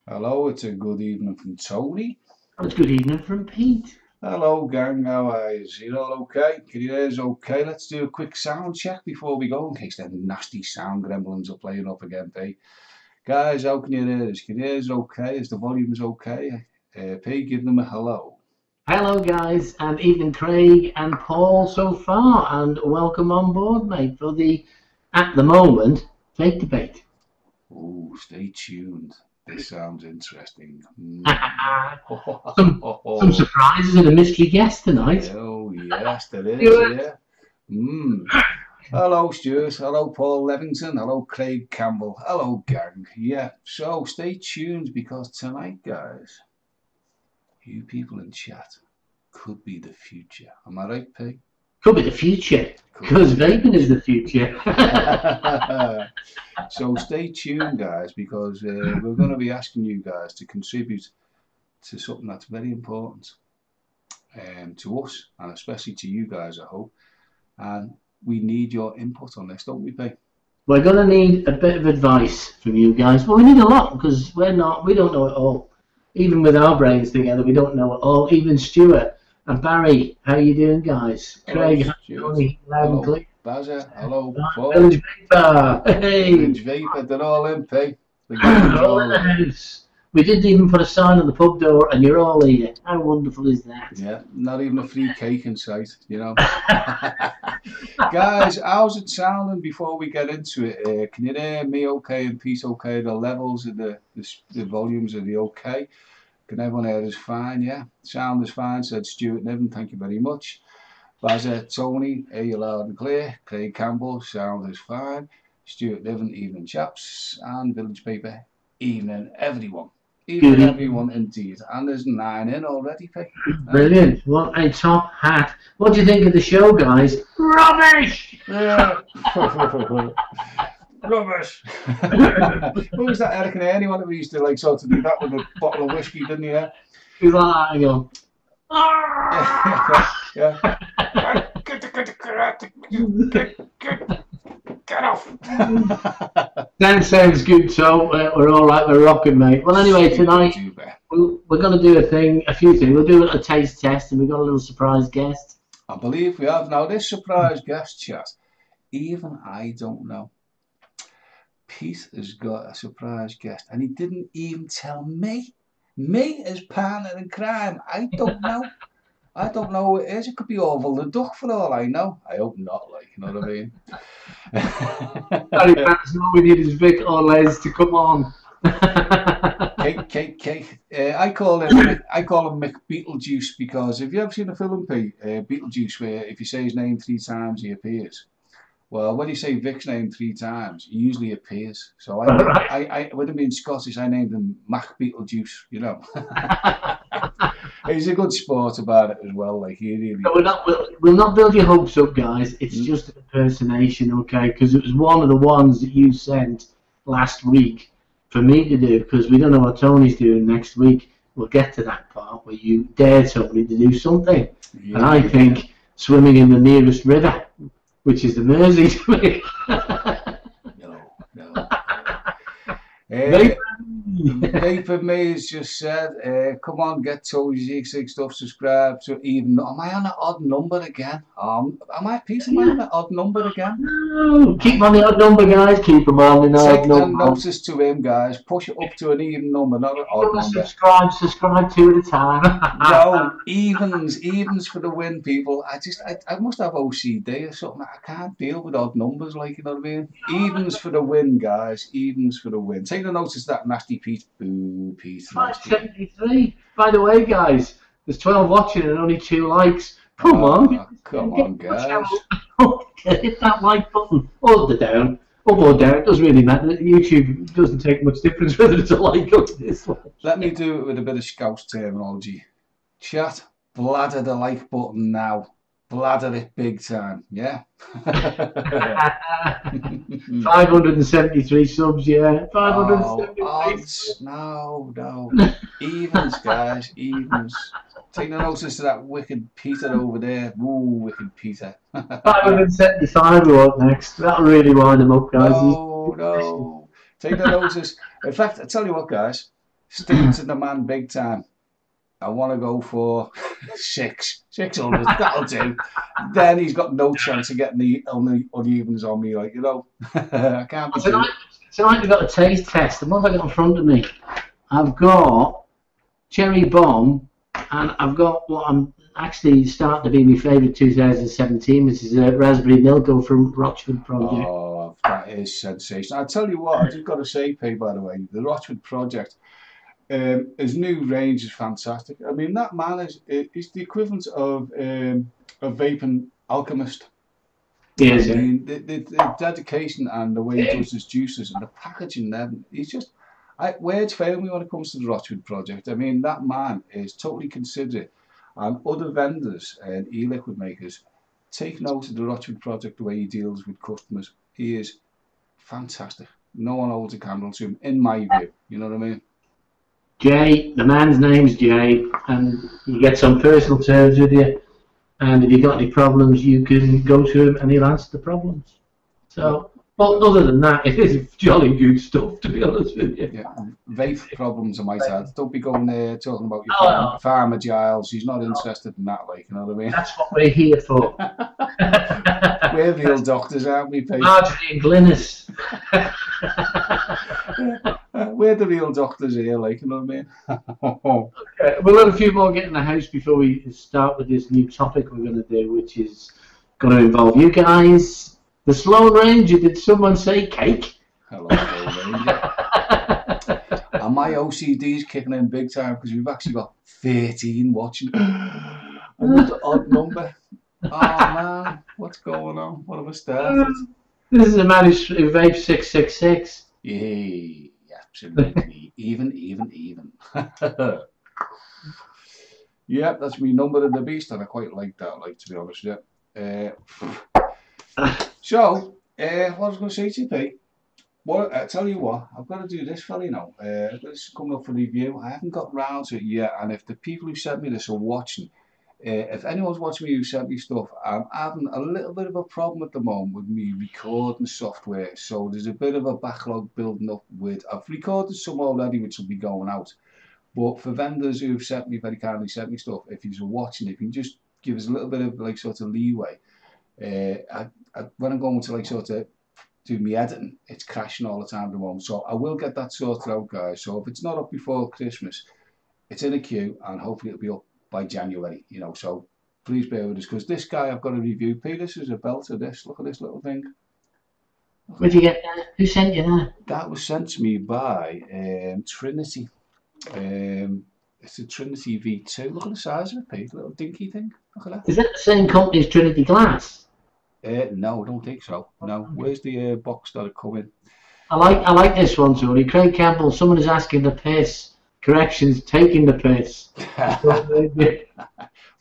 Hello, it's a good evening from Tony. It's good evening from Pete. Hello, gang. How are you? You all okay? Can you hear us okay? Let's do a quick sound check before we go in case them nasty sound gremlins are playing up again, Pete. Guys, how can you hear us? Can you hear us okay? Is the volumes okay? Pete, give them a hello. Hello, guys, and evening, Craig and Paul, so far, and welcome on board, mate, for the, at the moment, Vape debate. Oh, stay tuned. This sounds interesting. Some surprises and a mystery guest tonight. Oh, yes, there is, yeah. Hello, Stuart. Hello, Paul Levington. Hello, Craig Campbell. Hello, gang. Yeah, so stay tuned because tonight, guys, you people in chat could be the future. Am I right, P? Could be the future, because vaping is the future. So stay tuned, guys, because we're going to be asking you guys to contribute to something that's very important to us, and especially to you guys, I hope. And we need your input on this, don't we, P? We're going to need a bit of advice from you guys. Well, we need a lot, because we don't know it all. Even with our brains together, we don't know it all. Even Stuart and Barry, how you doing, guys? Hello, Craig, hello, Bazza, hello, Paul. Village Vapor, hey! Village Vapor, they're all in, P. They're all in the house. We didn't even put a sign on the pub door, and you're all here. How wonderful is that? Yeah, not even a free cake in sight, you know. Guys, how's it sounding before we get into it? Can you hear me okay and Pete okay? The levels of the volumes are the okay? Can everyone hear us fine? Yeah, sound is fine, said Stuart Niven, thank you very much. Bazza, Tony, hear you loud and clear. Craig Campbell, sound is fine. Stuart Niven, evening chaps. And Village Paper, evening everyone. Evening everyone indeed. And there's 9 in already, Pete. Brilliant. What a top hat. What do you think of the show, guys? Rubbish! Yeah. Rubbish. What was that, Eric and anyone that we used to like sort of do that with a bottle of whiskey, didn't you? He's like, I go, yeah. Get off. That sounds good, so we're all right, we're rocking, mate. Well, anyway, tonight we're going to do a few things. We'll do a taste test, and we've got a little surprise guest. I believe we have. Now, this surprise guest, chat, even I don't know. Pete has got a surprise guest, and he didn't even tell me. Me, his partner in crime. I don't know. I don't know who it is. It could be Orville the Duck for all I know. I hope not, like, you know what I mean? Sorry, perhaps all we need is Vic or Les to come on. Cake. I call him Mick Beetlejuice because have you ever seen the film Beetlejuice where if you say his name 3 times he appears? Well, when you say Vic's name 3 times, he usually appears. So with him being Scottish, I named him Mac Beetlejuice. You know, he's a good sport about it as well. Like he really. We'll not build your hopes up, guys. It's just an impersonation, okay? Because it was one of the ones that you sent last week for me to do. Because we don't know what Tony's doing next week. We'll get to that part where you dare Tony to do something, and I think swimming in the nearest river, which is the Mersey to me. No. Vaping Me has just said, come on, get Tony's E-Cig stuff, subscribe to even. Am I on an odd number again? Am I on an odd number again? No, keep on the odd number, guys. Keep them on the odd number. Take notice to him, guys. Push it up to an even number, not an odd number. Subscribe 2 at a time. No, evens for the win, people. I must have OCD or something. I can't deal with odd numbers, like, you know what I mean? Evens for the win, guys. Evens for the win. Take the notice that nasty Pete. Boo, Pete. 573. By the way, guys, there's 12 watching and only 2 likes. Come on. Come on, guys. Hit that like button. Up or down. Up or down. It doesn't really matter. YouTube doesn't take much difference whether it's a like or dislike. Let me do it with a bit of Scouse terminology. Chat, bladder the like button now. Bladder it big time, yeah? 573 subs, yeah. 573 No. Evens, guys, evens. Take no notice to that wicked Peter over there. Ooh, wicked Peter. 575 we want next. That'll really wind them up, guys. No. Take no notice. In fact, I tell you what, guys. Stick to the man big time. I want to go for 600. That'll do. Then he's got no chance of getting the unevens on me, like, you know. I can't be Tonight we've got a taste test. And what have I got in front of me? I've got Cherry Bomb, and I've got what I'm actually starting to be my favourite 2017, which is a Raspberry Milko from Rochford Project. Oh, that is sensational. I'll tell you what, I've just got to say, Pay, by the way, the Rochford Project. His new range is fantastic. I mean, that man is the equivalent of a vaping alchemist. Yes, I mean, the dedication and the way he does his juices and the packaging, then he's just. Words fail me when it comes to the Rochford Project. I mean, that man is totally considerate, and other vendors and e-liquid makers take note of the Rochford Project, the way he deals with customers. He is fantastic. No one holds a candle to him, in my view. You know what I mean? Jay, the man's name's Jay, and he gets on personal terms with you. And if you've got any problems, you can go to him and he'll answer the problems. So, but other than that, it is jolly good stuff, to be honest with you. Yeah, vape problems, I might add. Don't be going there talking about your farmer Giles. He's not interested in that, like, you know what I mean? That's what we're here for. We're real doctors, aren't we, Pete? Marjorie and Glynis. We're the real doctors here, like, you know what I mean? Okay, we'll let a few more get in the house before we start with this new topic we're going to do, which is going to involve you guys. The Sloan Ranger, did someone say cake? Hello, Sloan Ranger. And my OCD's kicking in big time because we've actually got 13 watching. Another odd number. Oh man, what's going on? What have I started? This is a man who vapes 666. Yeah, absolutely. even. Yep, that's me number of the beast, and I quite like that, like, to be honest with you. So, what I was going to say to you, Pete, well, I tell you what, I've got to do this for you now. This is coming up for review. I haven't got round to it yet, and if the people who sent me this are watching, if anyone's watching me who sent me stuff, I'm having a little bit of a problem at the moment with me recording software. So there's a bit of a backlog building up with. I've recorded some already, which will be going out. But for vendors who've sent me very kindly sent me stuff, if you're watching, if you can just give us a little bit of like sort of leeway. When I'm going to like sort of do my editing, it's crashing all the time at the moment. So I will get that sorted out, guys. So if it's not up before Christmas, it's in a queue, and hopefully it'll be up by January, you know, so please bear with us, because this guy I've got to review. Pete, this is a belter, this. Look at this little thing. Where'd you get that? Who sent you that? That was sent to me by Trinity. It's a Trinity V2. Look at the size of it, Pete. Little dinky thing. Look at that. Is that the same company as Trinity Glass? No, I don't think so. No. Where's the box that it come in? I like this one, Tony. Craig Campbell. Someone is asking the piss. Corrections, taking the piss.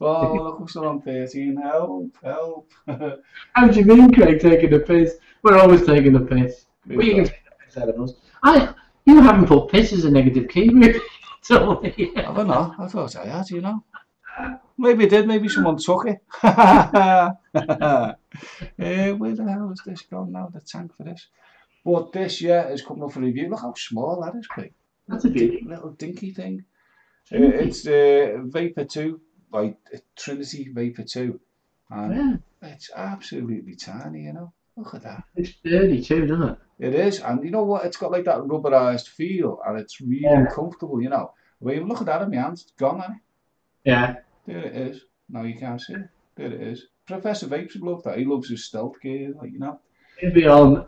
Oh, look, we're still on 13. Help, help. How do you mean, Craig, taking the piss? We're always taking the piss. Well, you can take the piss out of us. You haven't put piss as a negative key, really. Totally. I don't know. I thought I had, you know. Maybe I did. Maybe someone took it. Where the hell is this gone now? The tank for this. But this, yeah, is coming up for review. Look how small that is, Pete. That's a beauty. Little dinky thing. It's Vapor 2 by Trinity Vapor 2. And it's absolutely tiny, you know. Look at that. It's sturdy too, doesn't it? It is. And you know what? It's got like that rubberized feel. And it's really comfortable, you know. Well, you look at that in my hands. It's gone, hasn't it? Yeah. There it is. No, you can't see it. There it is. Professor Vapes would love that. He loves his stealth gear, like, you know. It'd be on.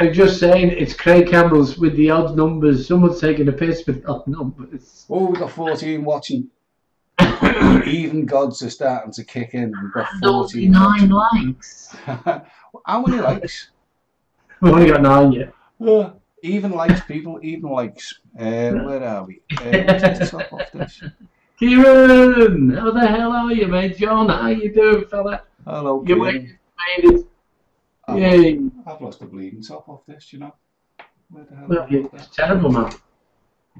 I'm just saying, it's Craig Campbell's with the odd numbers. Someone's taking a piss with odd numbers. Oh, we've got 14 watching. Even gods are starting to kick in. We've got 14 9 likes. How many likes? We've only got 9 yet. Even likes, people. Even likes. Where are we? Let's top off this. Kieran! How the hell are you, mate? John, how you doing, fella? Hello, Kieran. Yay! I've lost the bleeding top off this, you know. Where the hell it's terrible, man.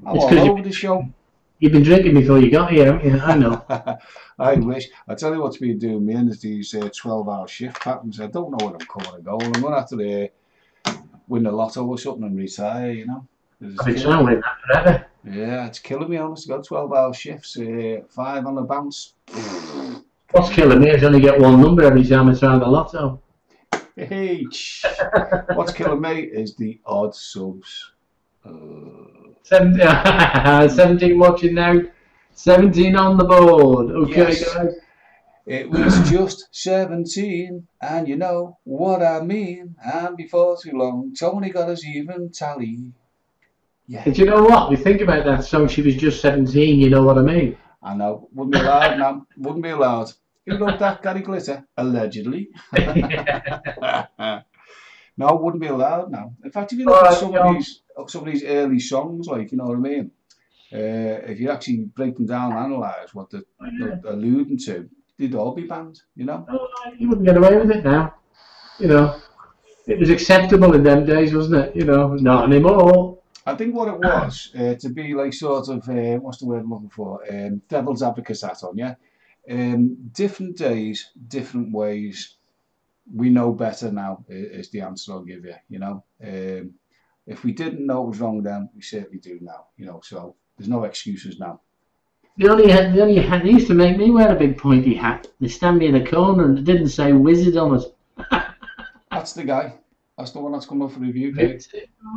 I'm all over the show. You've been drinking before you got here, haven't you? I know. I wish. I tell you what's been doing me in is these 12-hour shift patterns. I don't know when I'm coming and going. I'm going to have to win the lotto or something and retire, you know. I've been trying to win that forever. Yeah, it's killing me, honest. I've got 12-hour shifts, 5 on the bounce. What's killing me is I only get one number every time I try the lotto. Hey, what's killing me is the odd subs. 17 watching now. 17 on the board. Okay, yes. Guys. It was just 17, and you know what I mean. And before too long, Tony got us even tally. Yeah. And you know what? We think about that song. She was just 17. You know what I mean? I know. Wouldn't be allowed now. Wouldn't be allowed. You wrote that, Gary Glitter? Allegedly. No, it wouldn't be allowed now. In fact, if you look at some of these early songs, like, you know what I mean? If you actually break them down and analyse what they're alluding to, they'd all be banned, you know? You wouldn't get away with it now. You know, it was acceptable in them days, wasn't it? You know, not anymore. I think what it was, to be like sort of, what's the word I'm looking for? Devil's advocate hat on, yeah? Different days, different ways. We know better now is the answer I'll give you, you know. If we didn't know it was wrong then, we certainly do now, you know, so there's no excuses now. They used to make me wear a big pointy hat. They stand me in a corner and it didn't say wizard on it. That's the guy. That's the one that's come up for review, Kate.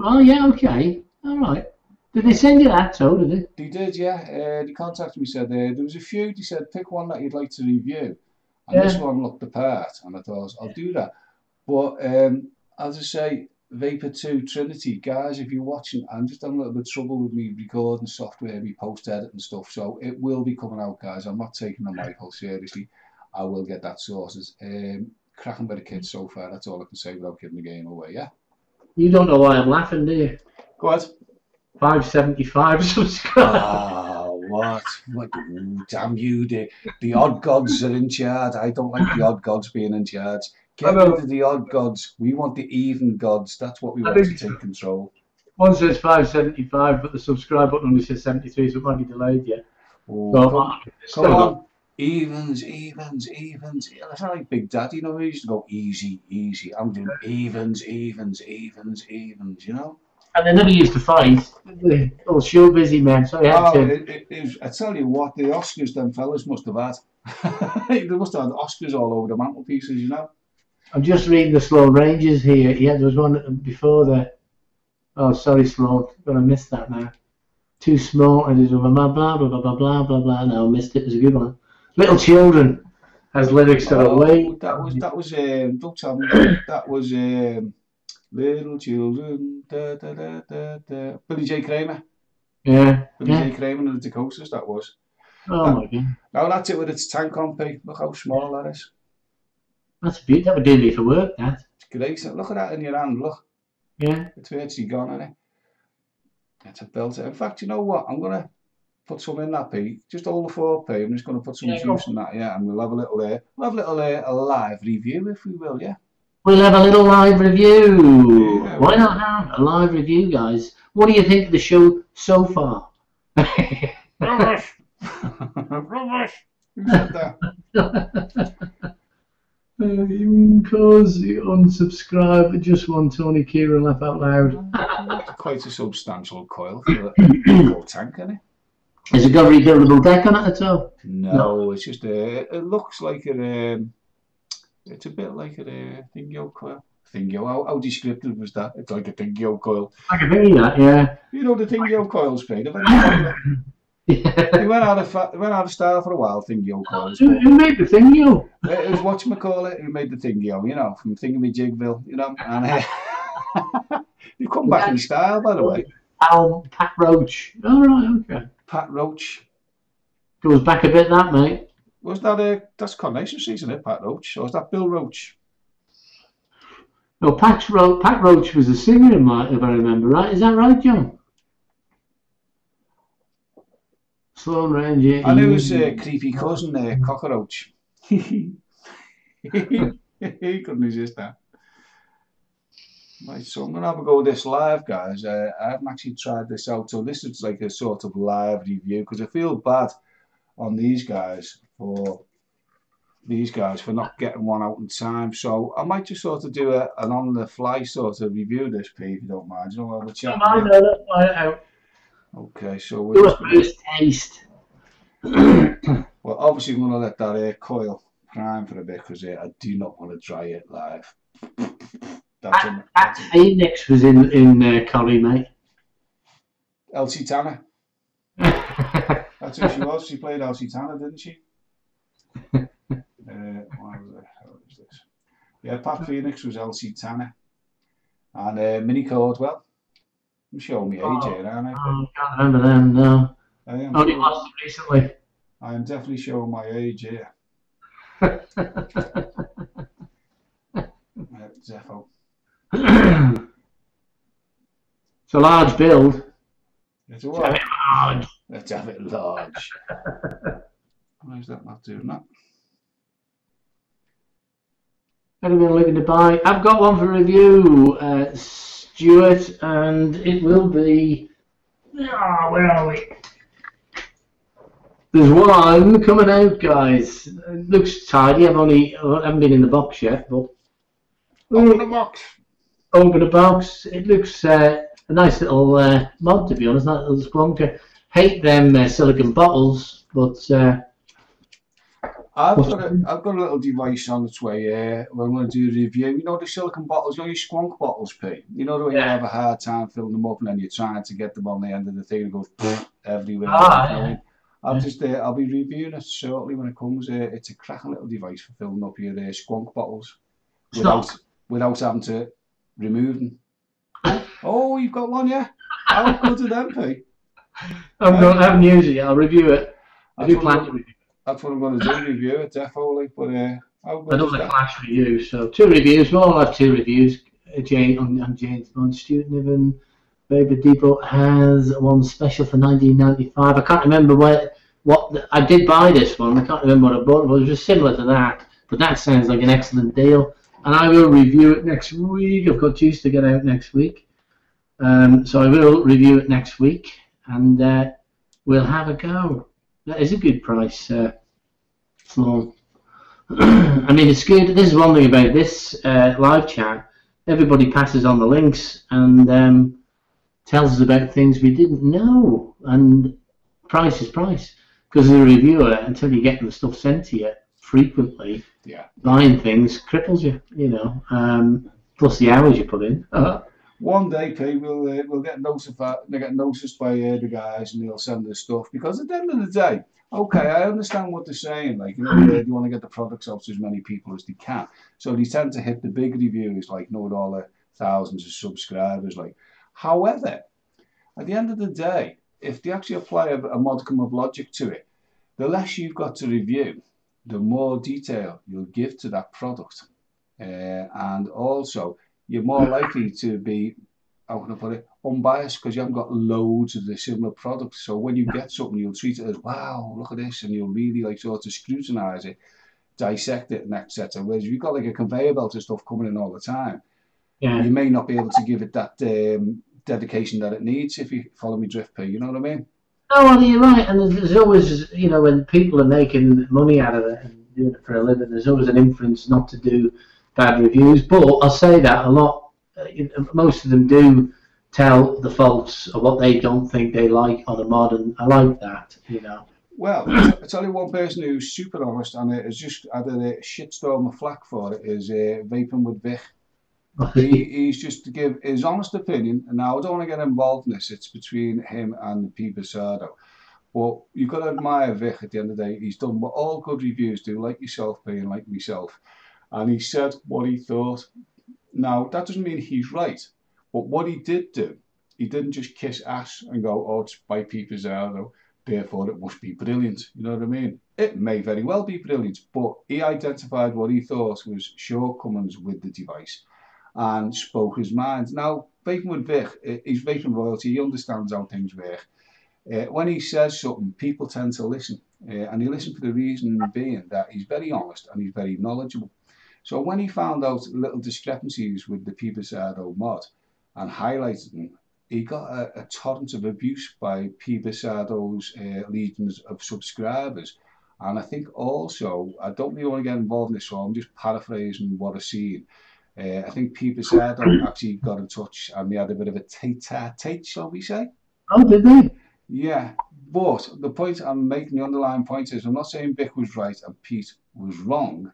Oh, yeah, okay. All right. Did they send you that, too, did they? They did, yeah. They contacted me, said there was a few. They said, pick one that you'd like to review. And this one looked the part, and I thought, I'll do that. But as I say, Vapor 2 Trinity, guys, if you're watching, I'm just having a little bit of trouble with me recording software, me post-edit and stuff, so it will be coming out, guys. I'm not taking the Michael seriously. I will get that sorted. Cracking by the kids so far, that's all I can say without giving the game away, yeah? You don't know why I'm laughing, do you? Go ahead. 575 subscribers. Ah, what? Ooh, damn you, the odd gods are in charge. I don't like the odd gods being in charge. Get rid of the odd gods. We want the even gods. That's what we want to take control. One says 575, but the subscribe button only says 73, so it might be delayed yet. Oh, come on. Evens. That's not like Big Daddy, you know, he used to go easy. I'm doing evens, you know? And they never used to fight. Oh, show busy men. So I tell you what, the Oscars them fellas must have had. They must have had Oscars all over the mantelpieces, you know. I'm just reading the Sloan Rangers here. Yeah, there was one before that. Oh, sorry, Sloan. But I missed that now. Too small. And there's blah blah blah blah blah blah blah blah. No, I missed it. It was a good one. Little Children has lyrics that are way. That was don't tell me. That was Little Children, da, da, da, da, da. Billy J. Kramer. Yeah. But he's Yeah. A-Craving in the Dakotas, that was. Oh That, my god. now that's it with its tank on, Pete. Look how small that is. That's beautiful. That would do me for work, that. It's great. Look at that in your hand, look. Yeah. It's virtually gone, isn't it? It's a belter. In fact, you know what? I'm going to put some in that, Pete. Just hold the fork, Pete. I'm just going to put some Yeah, juice in that, yeah, and we'll have a little, a live review, if we will, yeah. we'll have a little live review. Yeah, Why not have a live review, guys? What do you think of the show so far? Rubbish! Rubbish! Who said that? Because you unsubscribe, just one Tony Kieran laugh out loud. That's quite a substantial coil for a full tank, isn't it? Has it got a rebuildable deck on it at all? No, it's just it looks like it's a bit like a Thingyo coil. Thingyo, how descriptive was that? It's like a Thingyo coil. I can hear that, yeah. You know the Thingyo coils, Pete? They went out of style for a while, Thingyo coils. Who made the Thingyo? It was whatchamacallit who made the Thingyo, you know, from Thingamajigville, you know, and they come back in style, by the way. Pat Roach. Oh, right, okay. Pat Roach. Goes back a bit, that, mate. Was that that's Coronation Street, isn't it, Pat Roach? Or was that Bill Roach? No, Pat Roach was a singer, if I remember right. Is that right, John? Sloan Ranger. And it was creepy cousin, Cockroach. He couldn't resist that. Right, so I'm going to have a go at this live, guys. I haven't actually tried this out, so this is like a sort of live review because I feel bad on these guys for not getting one out in time. So I might just sort of do an on-the-fly sort of review of this, Pete, if you don't mind. You know, have a chat. I know that. Okay, so we're do a first taste. Well, obviously, I'm going to let that coil prime for a bit because I do not want to dry it live. E-Cig was in Corrie, mate. Elsie Tanner. That's who she was. She played Elsie Tanner, didn't she? What was this? Yeah, Pat Phoenix was Elsie Tanner. And Minnie Caldwell. I'm showing my age here, aren't I? I can't remember them, no. Only watched it recently. I am definitely showing my age here. Zepho. It's a large build. It's a what? Large. Let's have it large. Why is that not doing that? Anyone looking to buy? I've got one for review, Stuart, and it will be. Oh, where are we? There's one coming out, guys. It looks tidy. I haven't been in the box yet, but open the box. Open the box. It looks a nice little mod, to be honest. That little squonker. Hate them silicon bottles, but I've got a little device on its way here. We're going to do a review. You know the silicon bottles, you know your squonk bottles, Pete. You know the way you have a hard time filling them up, and then you're trying to get them on the end of the thing and goes everywhere. I'll be reviewing it shortly when it comes. It's a cracking little device for filling up your squonk bottles without having to remove them. Oh, you've got one, yeah? How good to them, Pete? I haven't used it yet. I'll review it. I do plan to review it. That's what I'm going to do, review it, definitely. But I don't want to clash reviews, so 2 reviews. We'll all have 2 reviews. James Bond, Stuart Niven, Baby Depot has one special for 1995. I can't remember what I did buy this one. I can't remember what I bought, but it was just similar to that. But that sounds like an excellent deal. And I will review it next week. I've got juice to get out next week. So I will review it next week. And we'll have a go. That is a good price, Sloan. I mean, it's good. This is one thing about this live chat. Everybody passes on the links and tells us about things we didn't know. And price is price. Because as a reviewer, until you get the stuff sent to you frequently, buying things cripples you, you know. Plus the hours you put in. One day, Pete, we'll get noticed by the guys, and they'll send us stuff. Because at the end of the day, okay, I understand what they're saying. Like, you know, they want to get the products out to as many people as they can. So they tend to hit the big reviews, like, you know, with all the thousands of subscribers. Like, however, at the end of the day, if they actually apply a modicum of logic to it, the less you've got to review, the more detail you'll give to that product. And also, you're more likely to be, how can I put it, unbiased because you haven't got loads of the similar products. So when you get something, you'll treat it as, wow, look at this, and you'll really like sort of scrutinize it, dissect it, and etc. Whereas if you've got like a conveyor belt of stuff coming in all the time, Yeah. you may not be able to give it that dedication that it needs, if you follow me drift, P. You know what I mean? Oh, well, you're right. And there's always, when people are making money out of it and doing it for a living, there's always an influence not to do bad reviews. But I'll say that a lot. Most of them do tell the faults of what they don't think they like on a mod, and I like that. Well, it's only one person who's super honest, and it has just had a shitstorm of flack for it, is Vaping with Vic. He's just to give his honest opinion, and now I don't want to get involved in this, it's between him and P. Basardo. But you've got to admire Vic at the end of the day. He's done what all good reviews do, like yourself, being like myself. And he said what he thought. Now, that doesn't mean he's right, but what he did do, he didn't just kiss ass and go, oh, it's by P. Basardo, therefore it must be brilliant. You know what I mean? It may very well be brilliant, but he identified what he thought was shortcomings with the device and spoke his mind. Now, Vaping with Vic, he's vaping royalty, he understands how things work. When he says something, people tend to listen, and they listen for the reason being that he's very honest and he's very knowledgeable. So when he found out little discrepancies with the P. Basardo mod and highlighted them, he got a torrent of abuse by P. Basardo's legions of subscribers. And I think also, I don't really want to get involved in this, so I'm just paraphrasing what I've seen. I think P. Basardo actually got in touch and they had a bit of a tete-a-tete, shall we say? Oh, did they? Yeah, but the point I'm making, the underlying point is, I'm not saying Vic was right and Pete was wrong.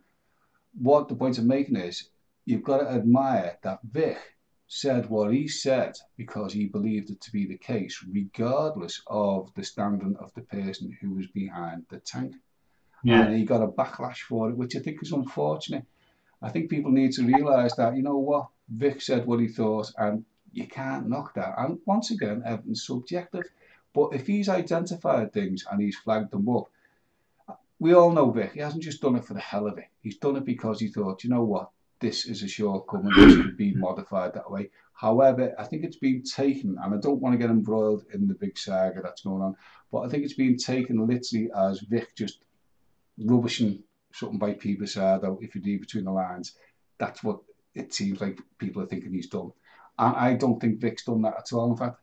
What the point I'm making is, you've got to admire that Vic said what he said because he believed it to be the case, regardless of the standing of the person who was behind the tank. Yeah. And he got a backlash for it, which I think is unfortunate. I think people need to realise that, you know what, Vic said what he thought, and you can't knock that. And once again, everything's subjective. But if he's identified things and he's flagged them up, we all know Vic, he hasn't just done it for the hell of it. He's done it because he thought, you know what, this is a shortcoming, this could be modified that way. However, I think it's been taken, and I don't want to get embroiled in the big saga that's going on, but I think it's been taken literally as Vic just rubbishing something by P. Basardo, if you read between the lines. That's what it seems like people are thinking he's done. And I don't think Vic's done that at all. In fact,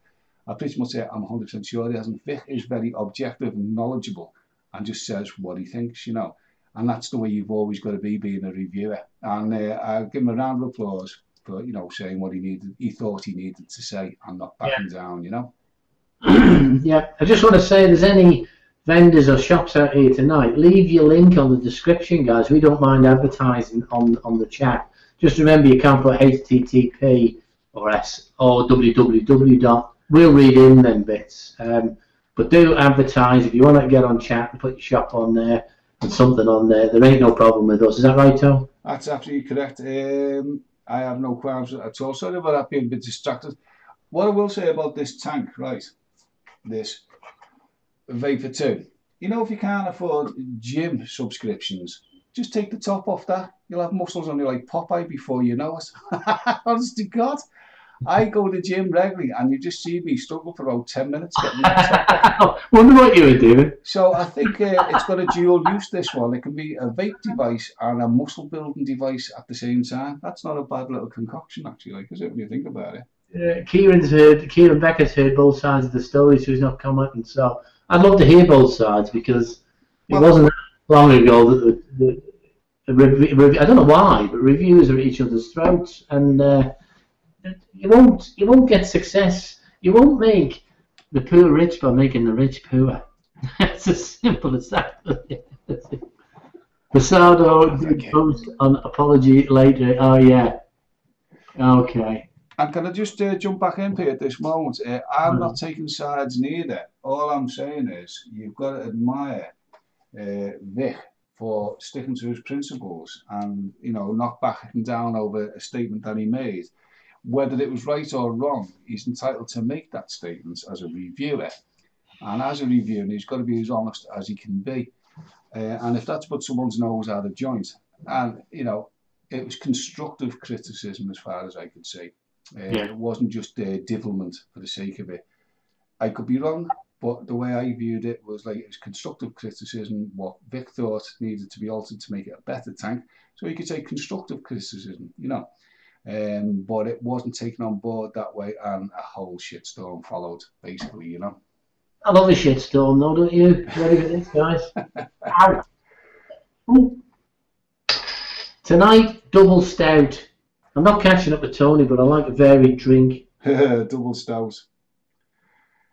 I pretty much say I'm 100% sure he hasn't. Vic is very objective and knowledgeable and just says what he thinks, And that's the way you've always got to be being a reviewer. And I'll give him a round of applause for, saying what he thought he needed to say and not backing down, Yeah, I just want to say, there's any vendors or shops out here tonight, leave your link on the description, guys. We don't mind advertising on the chat. Just remember, you can't put HTTP or www. We'll read in them bits. But do advertise. If you want to get on chat and put your shop on there and something on there, there ain't no problem with us. Is that right, Tom? That's absolutely correct. I have no qualms at all. Sorry about that, being a bit distracted. What I will say about this tank, right, this Vapor 2, if you can't afford gym subscriptions, just take the top off that. You'll have muscles on you like Popeye before you know it. Honest to God. I go to the gym regularly and you just see me struggle for about 10 minutes getting that top off. Wonder what you were doing. So I think it's got a dual use, this one. It can be a vape device and a muscle building device at the same time. That's not a bad little concoction, actually, is it, when you think about it? Kieran Becker's heard both sides of the story, so he's not commenting. So I'd love to hear both sides, because it wasn't that long ago that I don't know why, but reviewers are at each other's throats, and you won't get success. You won't make the poor rich by making the rich poor. It's as simple as that. Basardo did post an apology later. Oh yeah. Okay. And can I just jump back in here at this moment? I'm not taking sides neither. All I'm saying is you've got to admire Vic for sticking to his principles and, not backing down over a statement that he made. Whether it was right or wrong, he's entitled to make that statement as a reviewer. And as a reviewer, he's got to be as honest as he can be. And if that's what someone's nose out of joint, and you know, it was constructive criticism as far as I could see. It wasn't just divilment for the sake of it. I could be wrong, but the way I viewed it was like it was constructive criticism, what Vic thought needed to be altered to make it a better tank. So you could say constructive criticism, you know. But it wasn't taken on board that way, and a whole shitstorm followed, basically, you know. I love a shitstorm, though, don't you? Ready for this, guys? Tonight, double stout. I'm not catching up with Tony, but I like a varied drink. Double stout.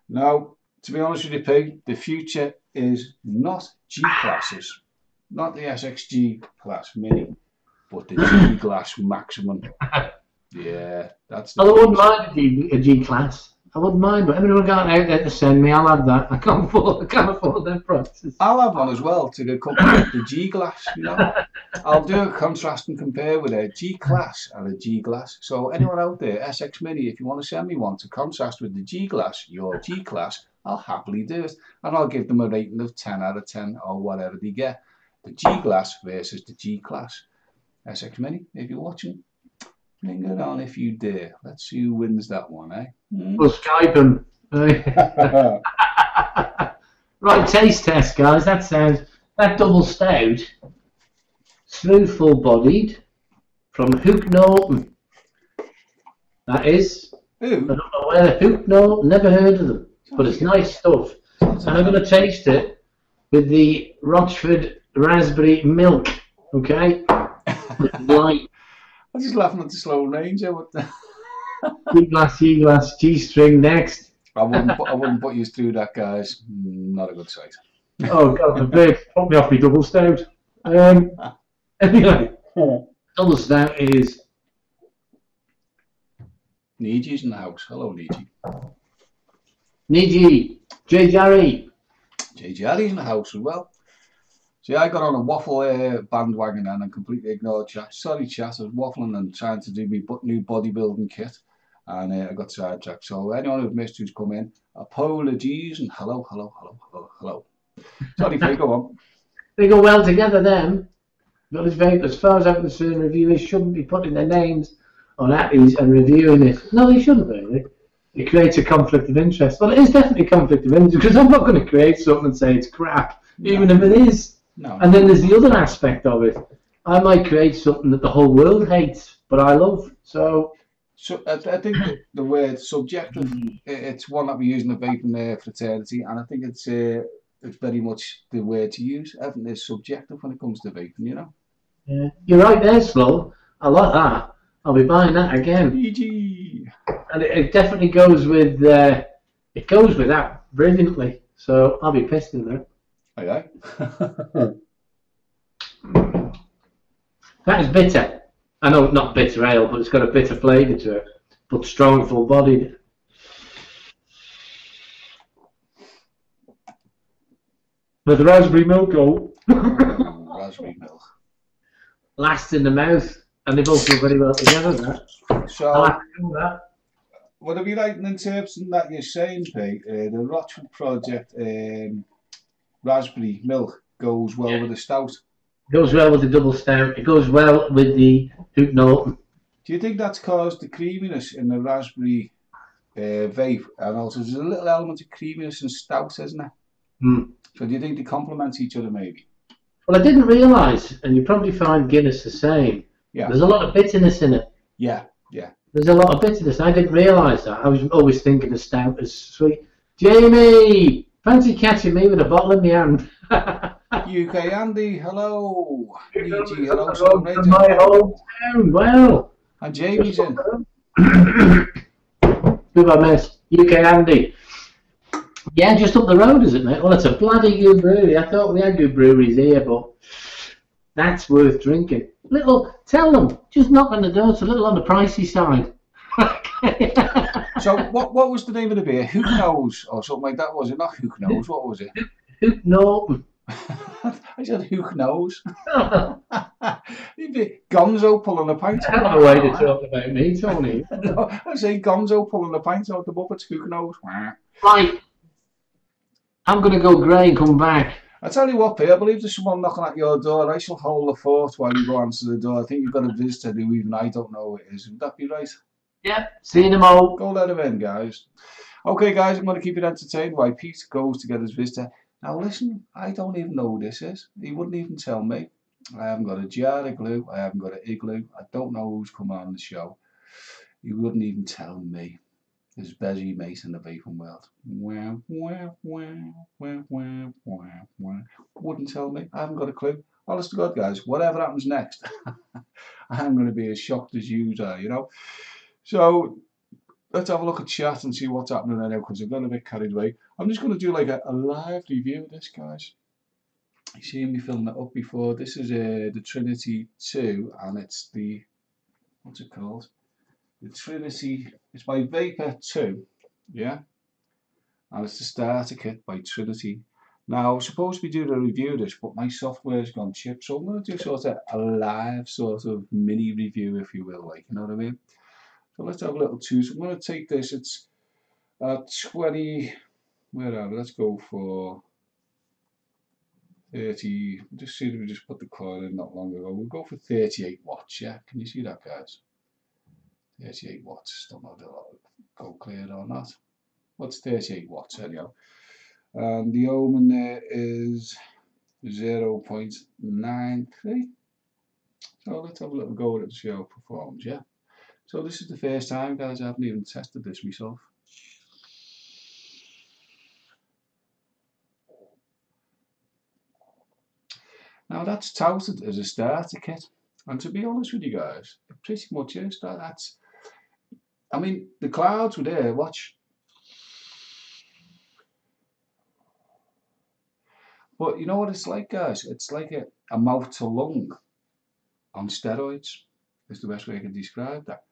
Now, to be honest with you, Pig, the future is not G classes, not the SXG class mini, but the G class maximum. Yeah, that's. I wouldn't mind a G class. I wouldn't mind, but everyone got out there to send me. I'll have that. I can't afford them prices. I'll have one as well to accompany the G glass. You know, I'll do a contrast and compare with a G class and a G glass. So anyone out there, SX Mini, if you want to send me one to contrast with the G glass, your G class, I'll happily do it, and I'll give them a rating of 10 out of 10 or whatever they get. The G glass versus the G class. SX Mini, if you're watching, bring it on if you dare. Let's see who wins that one, eh? We'll Skype them. Right, taste test, guys. That double stout, smooth, full-bodied, from Hook Norton. That is. Who? I don't know where Hook Norton. Never heard of them, but it's nice stuff. And I'm going to taste it with the Rochford raspberry milk. Okay. Light. I'm just laughing at the slow range. What the? E-glass, G-string next. I wouldn't put you through that, guys. Not a good sight. Oh, God forbid. Put me off me double stout. Anyway, double stout is... Niji's in the house. Hello, Niji. Niji. J. Jarry. J. Jarry's in the house as well. See, I got on a waffle bandwagon and I completely ignored chat. Sorry, chat. I was waffling and trying to do my new bodybuilding kit, and I got sidetracked. So anyone who's missed who's come in, apologies and hello. Sorry, Faye, go on. They go well together, them. But as far as I'm concerned, reviewers shouldn't be putting their names on appies and reviewing it. No, they shouldn't really. It creates a conflict of interest. Well, it is definitely a conflict of interest because I'm not going to create something and say it's crap, even if it is. No. And then there's the other aspect of it. I might create something that the whole world hates, but I love. So I think the word subjective, it's one that we use in the vaping fraternity, and I think it's very much the word to use. Everything is subjective when it comes to vaping, you know. Yeah, you're right there, Slow. I like that. I'll be buying that again. E-Cig. And it definitely goes with that brilliantly. So I'll be pissed in there. Aye. That is bitter. I know it's not bitter ale, but it's got a bitter flavour to it. But strong, full-bodied. With the raspberry milk, Raspberry milk. Last in the mouth, and they both go very well together. That. So, I like to do that. what are we writing in terms of that you're saying, Pete? The Rochford project raspberry milk goes well with the stout. It goes well with the double stout. It goes well with the Hook Norton. Do you think that's caused the creaminess in the raspberry vape? And also there's a little element of creaminess in stout, isn't there? Mm. So do you think they complement each other maybe? Well, I didn't realise, and you probably find Guinness the same. Yeah. There's a lot of bitterness in it. Yeah. There's a lot of bitterness. I didn't realise that. I was always thinking the stout is sweet. Jamie! Fancy catching me with a bottle in my hand. UK Andy, hello. E-Cig, hello. From my hometown. Well. And Jamie's in. Who I missed? UK Andy. Yeah, just up the road, is it, mate? Well, it's a bloody good brewery. I thought we had good breweries here, but that's worth drinking. Tell them, just knock on the door. It's a little on the pricey side. So, what was the name of the beer? Hook Nose or something like that, was it? Not Hook Nose, what was it? Hook Norton. I said Hook Nose. You'd be Gonzo pulling the pint. That's not a way to talk about me, Tony. No, I say Gonzo pulling the pint out the Muppets, Hook Nose. Right. I'm going to go grey and come back. I tell you what, Peter, I believe there's someone knocking at your door. I shall hold the fort while you go answer the door. I think you've got a visitor who even I don't know who it is. Would that be right? Yep, see you tomorrow. Go let him in, guys. Okay, guys, I'm going to keep it entertained while Pete goes to get his visitor. Now, listen, I don't even know who this is. He wouldn't even tell me. I haven't got a jar of glue. I haven't got an igloo. I don't know who's come on the show. He wouldn't even tell me. His busy mate in the vaping world. Wouldn't tell me. I haven't got a clue. Honest to God, guys, whatever happens next, I'm going to be as shocked as you are, you know. So let's have a look at chat and see what's happening there now, because I've got a bit carried away. I'm just going to do like a live review of this, guys. You've seen me filming it up before. This is the Trinity 2, and it's the, what's it called? The Trinity, it's by Vapor 2, yeah? And it's the starter kit by Trinity. Now, I was supposed to be doing a review of this, but my software's gone chip, so I'm going to do sort of a live sort of mini review, if you will, like, you know what I mean? So let's have a little toot. I'm going to take this, it's 20, where are we? Let's go for 30, just see if we just put the coil in not long ago. We'll go for 38 watts, yeah? Can you see that, guys? 38 watts, don't know if it'll go clear or not. What's 38 watts anyhow? And the ohm in there is 0.93. So let's have a little go at it and see how it performs, yeah? So this is the first time, guys, I haven't even tested this myself. Now that's touted as a starter kit. And to be honest with you guys, it pretty much is. That's, I mean, the clouds were there, watch. But you know what it's like, guys? It's like a mouth to lung on steroids, is the best way I can describe that.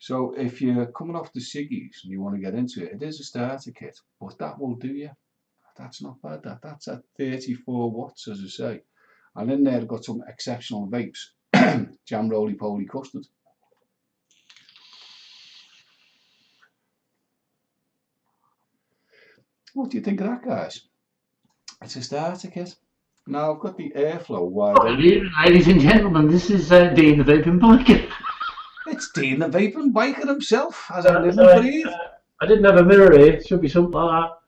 So if you're coming off the ciggies and you want to get into it, it is a starter kit, but that will do you. That's not bad, that's at 34 watts, as I say. And in there I've got some exceptional vapes. Jam Roly Poly Custard. What do you think of that, guys? It's a starter kit. Now I've got the airflow wide open. Ladies and gentlemen, this is Dean the Vaping Biker. It's Dean the Vaping Biker himself, as I live and breathe. I didn't have a mirror here, it should be something like that.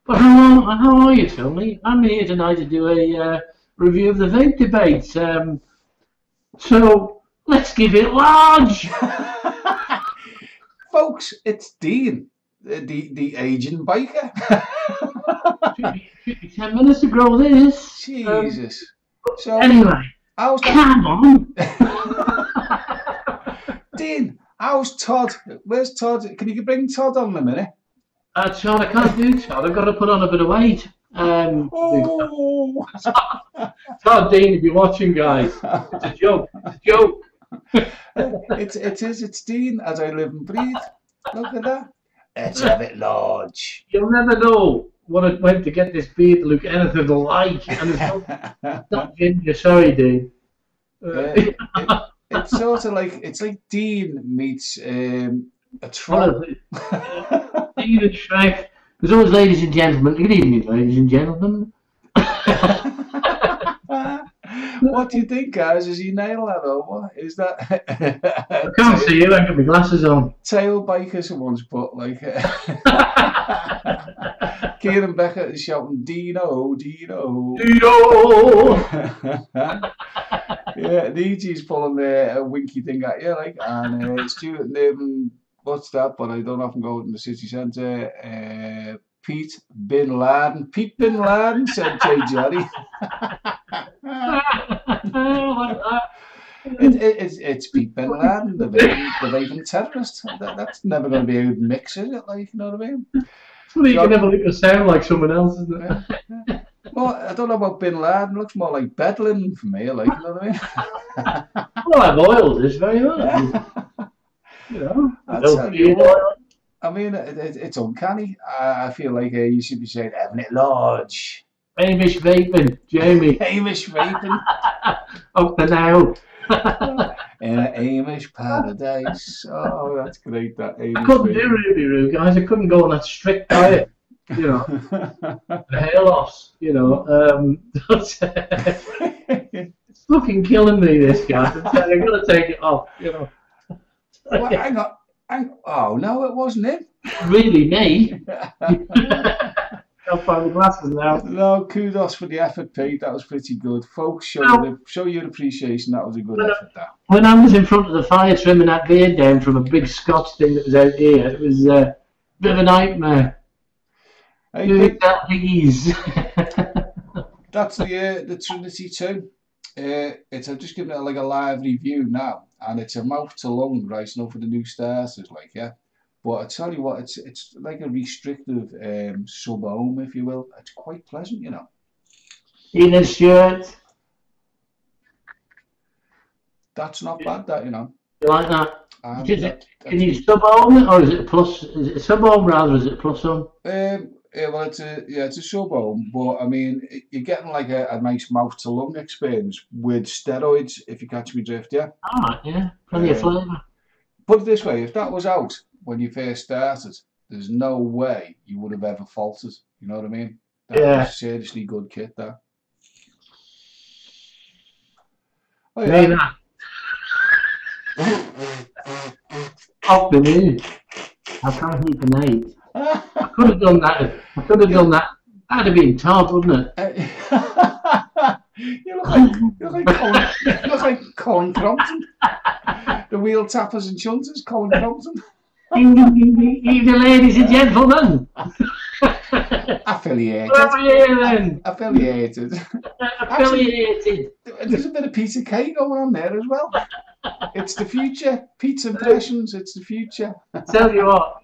But how are you, Tony? I'm here tonight to do a review of the vape debate. So let's give it large. Folks, it's Dean, the Asian biker. should be 10 minutes to grow this. Jesus. So anyway, come on. Dean, how's Todd? Where's Todd? Can you bring Todd on in a minute? Todd, I can't do Todd. I've got to put on a bit of weight. Oh. Todd, Dean, if you're watching, guys, it's a joke. It's a joke. It's Dean, as I live and breathe. Look at that. Let's have it large. You'll never know what it went to get this beard to look anything alike. And it's not ginger, sorry, Dean. It's sort of like, it's like Dean meets a troll. Dean and Shrek. There's always ladies and gentlemen. Good evening, ladies and gentlemen. What do you think, guys? Is he nail that over? Is that? I can't see you. I've got my glasses on. Tail biker, someone's put like. Kieran Beckett is shouting, Dino, Dino. Dino! Yeah, DG's pulling a winky thing at you, like, and Stuart Niven, what's that? But I don't often go in the city centre. Pete Bin Laden. Pete Bin Laden, said Jay Jerry. It's Pete Bin Laden, the vaping terrorist. That's never going to be a good mix, is it? Like, you know what I mean? You can never make it sound like someone else, isn't it? Yeah. Well, I don't know about Bin Laden. Looks more like Bedlam for me, like, you know what I mean? Well, I've oiled this very well. Yeah. You know, I mean, it's uncanny. I feel like you should be saying, having it large. Hamish vaping, Jamie. Hamish vaping. Up and out. In an Amish paradise. Oh, that's great, that Amish I couldn't do Ruby Roo, guys. I couldn't go on that strict diet. you know, the hair loss, you know. It's fucking killing me, this guy. I'm gonna take it off, you know. Well, hang on. Oh, no, it wasn't him. Really, me? I'll find the glasses now. No, kudos for the effort, Pete. That was pretty good. Folks, Well, show your appreciation. That was a good when I, effort, that. when I was in front of the fire trimming that beard down from a big Scotch thing that was out here, it was a bit of a nightmare. Hey, Doing Pete, that ease. that's the Trinity 2. I'm just giving it like a live review now, and it's a mouth to lung, right? So for the new starters, like, yeah. But I tell you what, it's like a restrictive sub ohm, if you will. It's quite pleasant, you know. In a shirt. That's not bad, that, you know. You like that? That Can that's you good. sub ohm it, or is it a plus? Is it a sub ohm rather? Is it a plus ohm? Yeah, well, it's a sub ohm, but I mean, you're getting like a nice mouth to lung experience with steroids, if you catch me drift, yeah. Alright, yeah. Plenty of Um, flavour. Put it this way, if that was out when you first started, there's no way you would have ever faltered. You know what I mean? That Yeah. was seriously good kit, that. Oh Me yeah. that. Off the moon. I can't eat an eight. I could have done that. I could have done that. That'd have been top, wouldn't You look like it? You look like Colin Crompton. The wheel tappers and shunters, Colin Crompton. Evening, ladies and gentlemen. Affiliated. Where are we here then? Affiliated. Actually, Affiliated. there's a bit of Peter Kay going on there as well. It's the future. Pete's impressions. It's the future. Tell you what,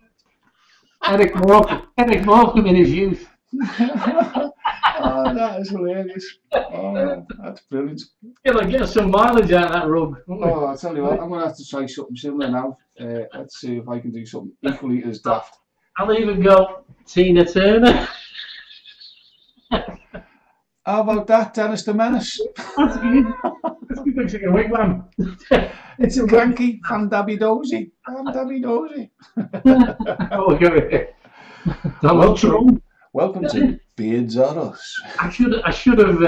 Eric Morecambe in his youth. Oh, that is hilarious. Oh, that's brilliant. Get some mileage out of that rug. Oh, I'll tell you what, I'm going to have to try something similar now. Let's see if I can do something equally as daft. I'll even go Tina Turner. How about that, Dennis the Menace? That's good. That's good. Looks like a wigwam. It's a cranky Dabby Dozy. Dabby Dozy. Oh, go ahead. Donald Trump. Welcome to Beards Are Us. I should have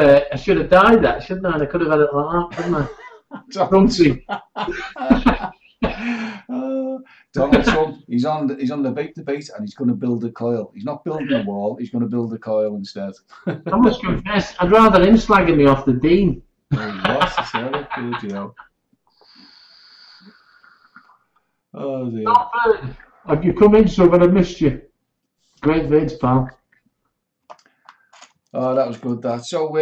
died that, shouldn't I? And I could have had it like that, couldn't I? Trumpy. Donald Trump, he's on the vape debate and he's going to build a coil. He's not building a wall, he's going to build a coil instead. I must confess, I'd rather him slagging me off the Dean. Oh, good, you know. Oh dear. Have you come in, Southern? I missed you. Great vids, pal. Oh, that was good, that. So,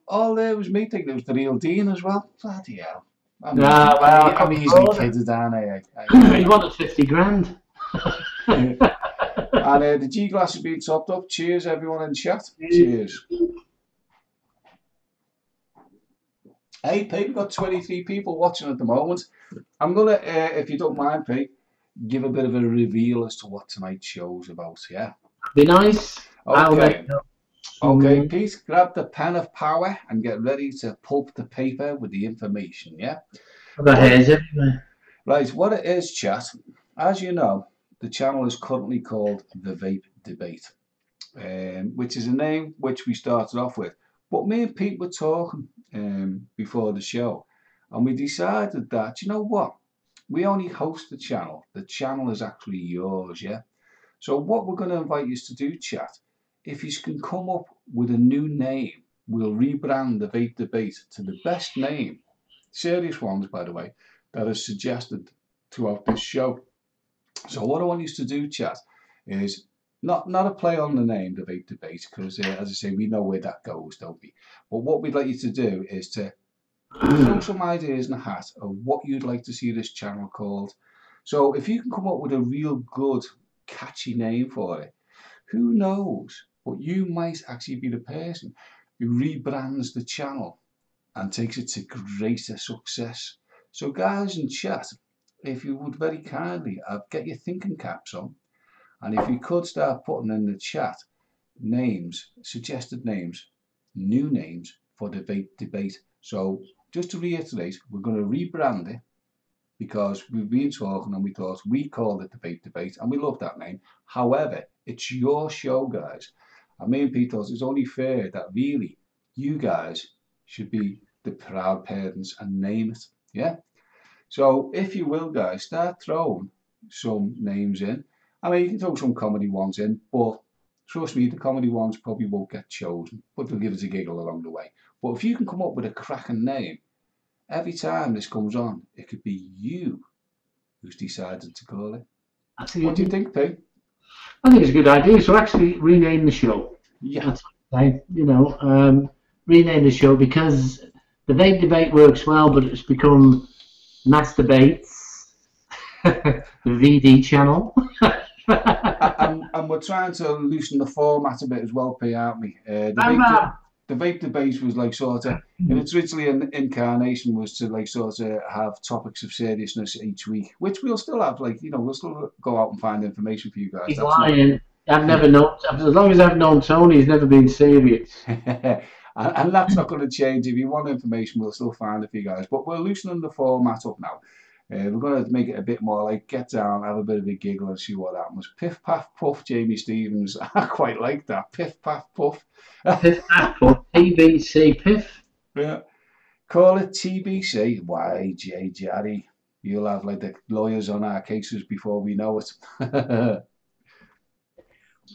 all there was me thinking it was the real Dean as well. Bloody hell. I'm easily kidded, aren't I? He wanted 50 grand. And the G glass has been topped up. Cheers, everyone in chat. Cheers. Hey, Pete, we've got 23 people watching at the moment. I'm going to, if you don't mind, Pete, give a bit of a reveal as to what tonight's show's about, yeah? Be nice. Okay. Okay, Pete, grab the pen of power and get ready to pulp the paper with the information, yeah? I've got hairs everywhere. Right, what it is, chat, as you know, the channel is currently called The Vape Debate, which is a name which we started off with. But me and Pete were talking before the show, and we decided that, you know what, we only host the channel is actually yours, yeah? So what we're going to invite you to do, chat, if you can come up with a new name, we'll rebrand the Vape Debate to the best name, serious ones by the way, that is suggested throughout this show. So what I want you to do, chat, is not a play on the name, the Vape Debate, because as I say, we know where that goes, don't we? But what we'd like you to do is to throw some ideas in the hat of what you'd like to see this channel called. So if you can come up with a real good, catchy name for it, who knows? But you might actually be the person who rebrands the channel and takes it to greater success. So guys in chat, if you would very kindly get your thinking caps on, and if you could start putting in the chat names, suggested names, new names for the Vape Debate. So just to reiterate, we're going to rebrand it, because we've been talking and we thought we called it the Vape Debate and we love that name. However, it's your show, guys. And me and Pete thought it's only fair that really you guys should be the proud parents and name it. Yeah? So if you will, guys, start throwing some names in. I mean, you can throw some comedy ones in, but trust me, the comedy ones probably won't get chosen, but they'll give us a giggle along the way. But if you can come up with a cracking name, every time this comes on, it could be you who's decided to call it. What do you think, Pete? I think it's a good idea. So actually rename the show. Yeah. That's okay. You know, rename the show because the Vape Debate works well, but it's become Masturbates, the VD channel. and we're trying to loosen the format a bit as well, P, aren't we? The Vape Debate was like sort of, in its original incarnation was to like sort of have topics of seriousness each week, which we'll still have, like, you know, we'll still go out and find information for you guys. He's lying. I've never known, as long as I've known Tony, he's never been serious. and that's not going to change. If you want information, we'll still find it for you guys. But we're loosening the format up now. We're going to make it a bit more like get down, have a bit of a giggle and see what happens. Piff, paff, puff, Jamie Stevens. I quite like that. Piff, paff, puff. Piff, paff, puff, TBC, piff. Yeah. Call it TBC. Why, J. Jarry? You'll have like the lawyers on our cases before we know it.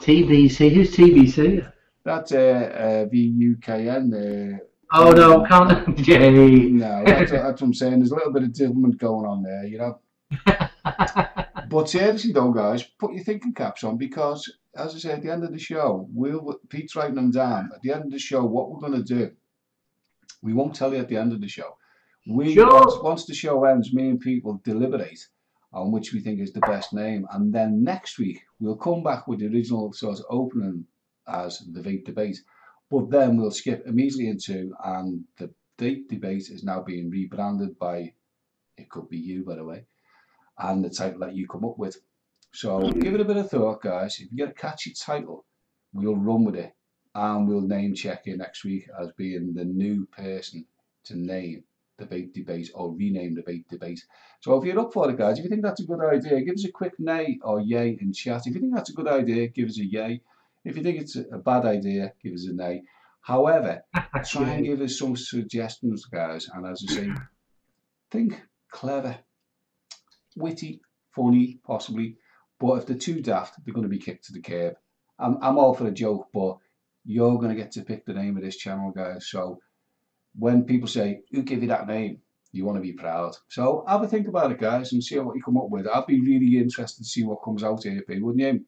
TBC? Who's TBC? That's VUKN. Oh no, can't Jay. No, that's what I'm saying. There's a little bit of diddlement going on there, you know. But seriously though, guys, put your thinking caps on because, as I say, at the end of the show, Pete's writing them down. At the end of the show, what we're going to do, we won't tell you at the end of the show. Once the show ends, me and Pete will deliberate on which we think is the best name, and then next week we'll come back with the original sort of opening as the Vape Debate. But then we'll skip immediately into, and the Vape Debate is now being rebranded by, it could be you, by the way, and the title that you come up with. So give it a bit of thought, guys. If you get a catchy title, we'll run with it, and we'll name check you next week as being the new person to name the Vape Debate or rename the Vape Debate. So if you're up for it, guys, if you think that's a good idea, give us a quick nay or yay in chat. If you think that's a good idea, give us a yay. If you think it's a bad idea, give us a nay. However, try and give us some suggestions, guys. And as I say, think clever, witty, funny, possibly. But if they're too daft, they're going to be kicked to the curb. I'm all for a joke, but you're going to get to pick the name of this channel, guys. So when people say, who gave you that name? You want to be proud. So have a think about it, guys, and see what you come up with. I'd be really interested to see what comes out here, P, wouldn't you?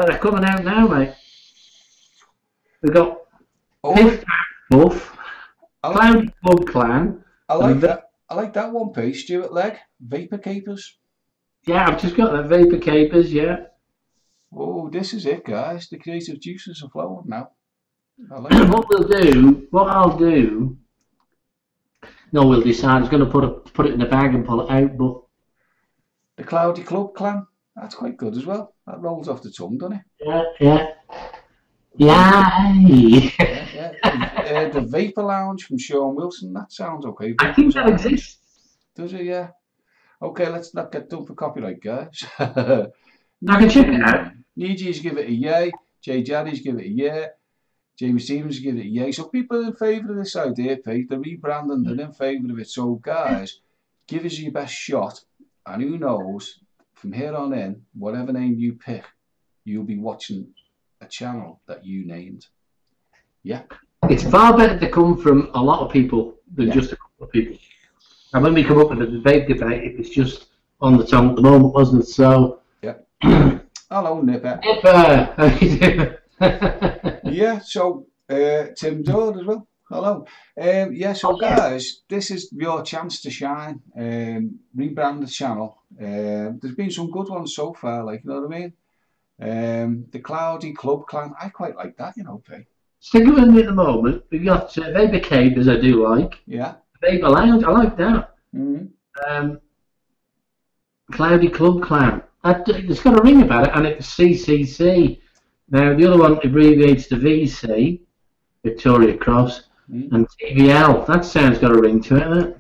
They're coming out now, mate. We've got Piff, Puff, Cloud Club Clan. I like that. I like that one, P. Stuart Legg, Vapor Capers. Yeah, I've just got that Vapor Capers, yeah. Oh, this is it, guys. The creative juices are flowing now. I like what I'll do. No, we'll decide. I was going to put it in a bag and pull it out, but the Cloudy Club Clan. That's quite good as well. That rolls off the tongue, doesn't it? Yeah. The Vapor Lounge from Sean Wilson. That sounds okay. I think that exists. Does it? Yeah. Okay, let's not get done for copyright, guys. I can check it out. Niji's give it a yay. Jay Jaddy's give it a yay. Jamie Stevens give it a yay. So people are in favour of this idea, Pete. They're rebranding. They're in favour of it. So guys, give us your best shot. And who knows, from here on in, whatever name you pick, you'll be watching a channel that you named. Yeah. It's far better to come from a lot of people than just a couple of people. And when we come up with a Vape Debate, it was just on the tongue at the moment, wasn't it? So. Yeah. Hello, Nipper. Nipper, how you doing? Yeah. So Tim Dodd as well. Hello. Yeah. So guys, this is your chance to shine. Rebrand the channel. There's been some good ones so far, like, you know what I mean. The Cloudy Club Clan. I quite like that, you know, P. Sticking with me at the moment, we've got Vapor Capers, I do like. Yeah. Vapor Lounge, I like that. Cloudy Club Clan. It's got a ring about it, and it's CCC. Now, the other one abbreviates to VC, Victoria Cross, and TVL. That sounds got a ring to it, hasn't it?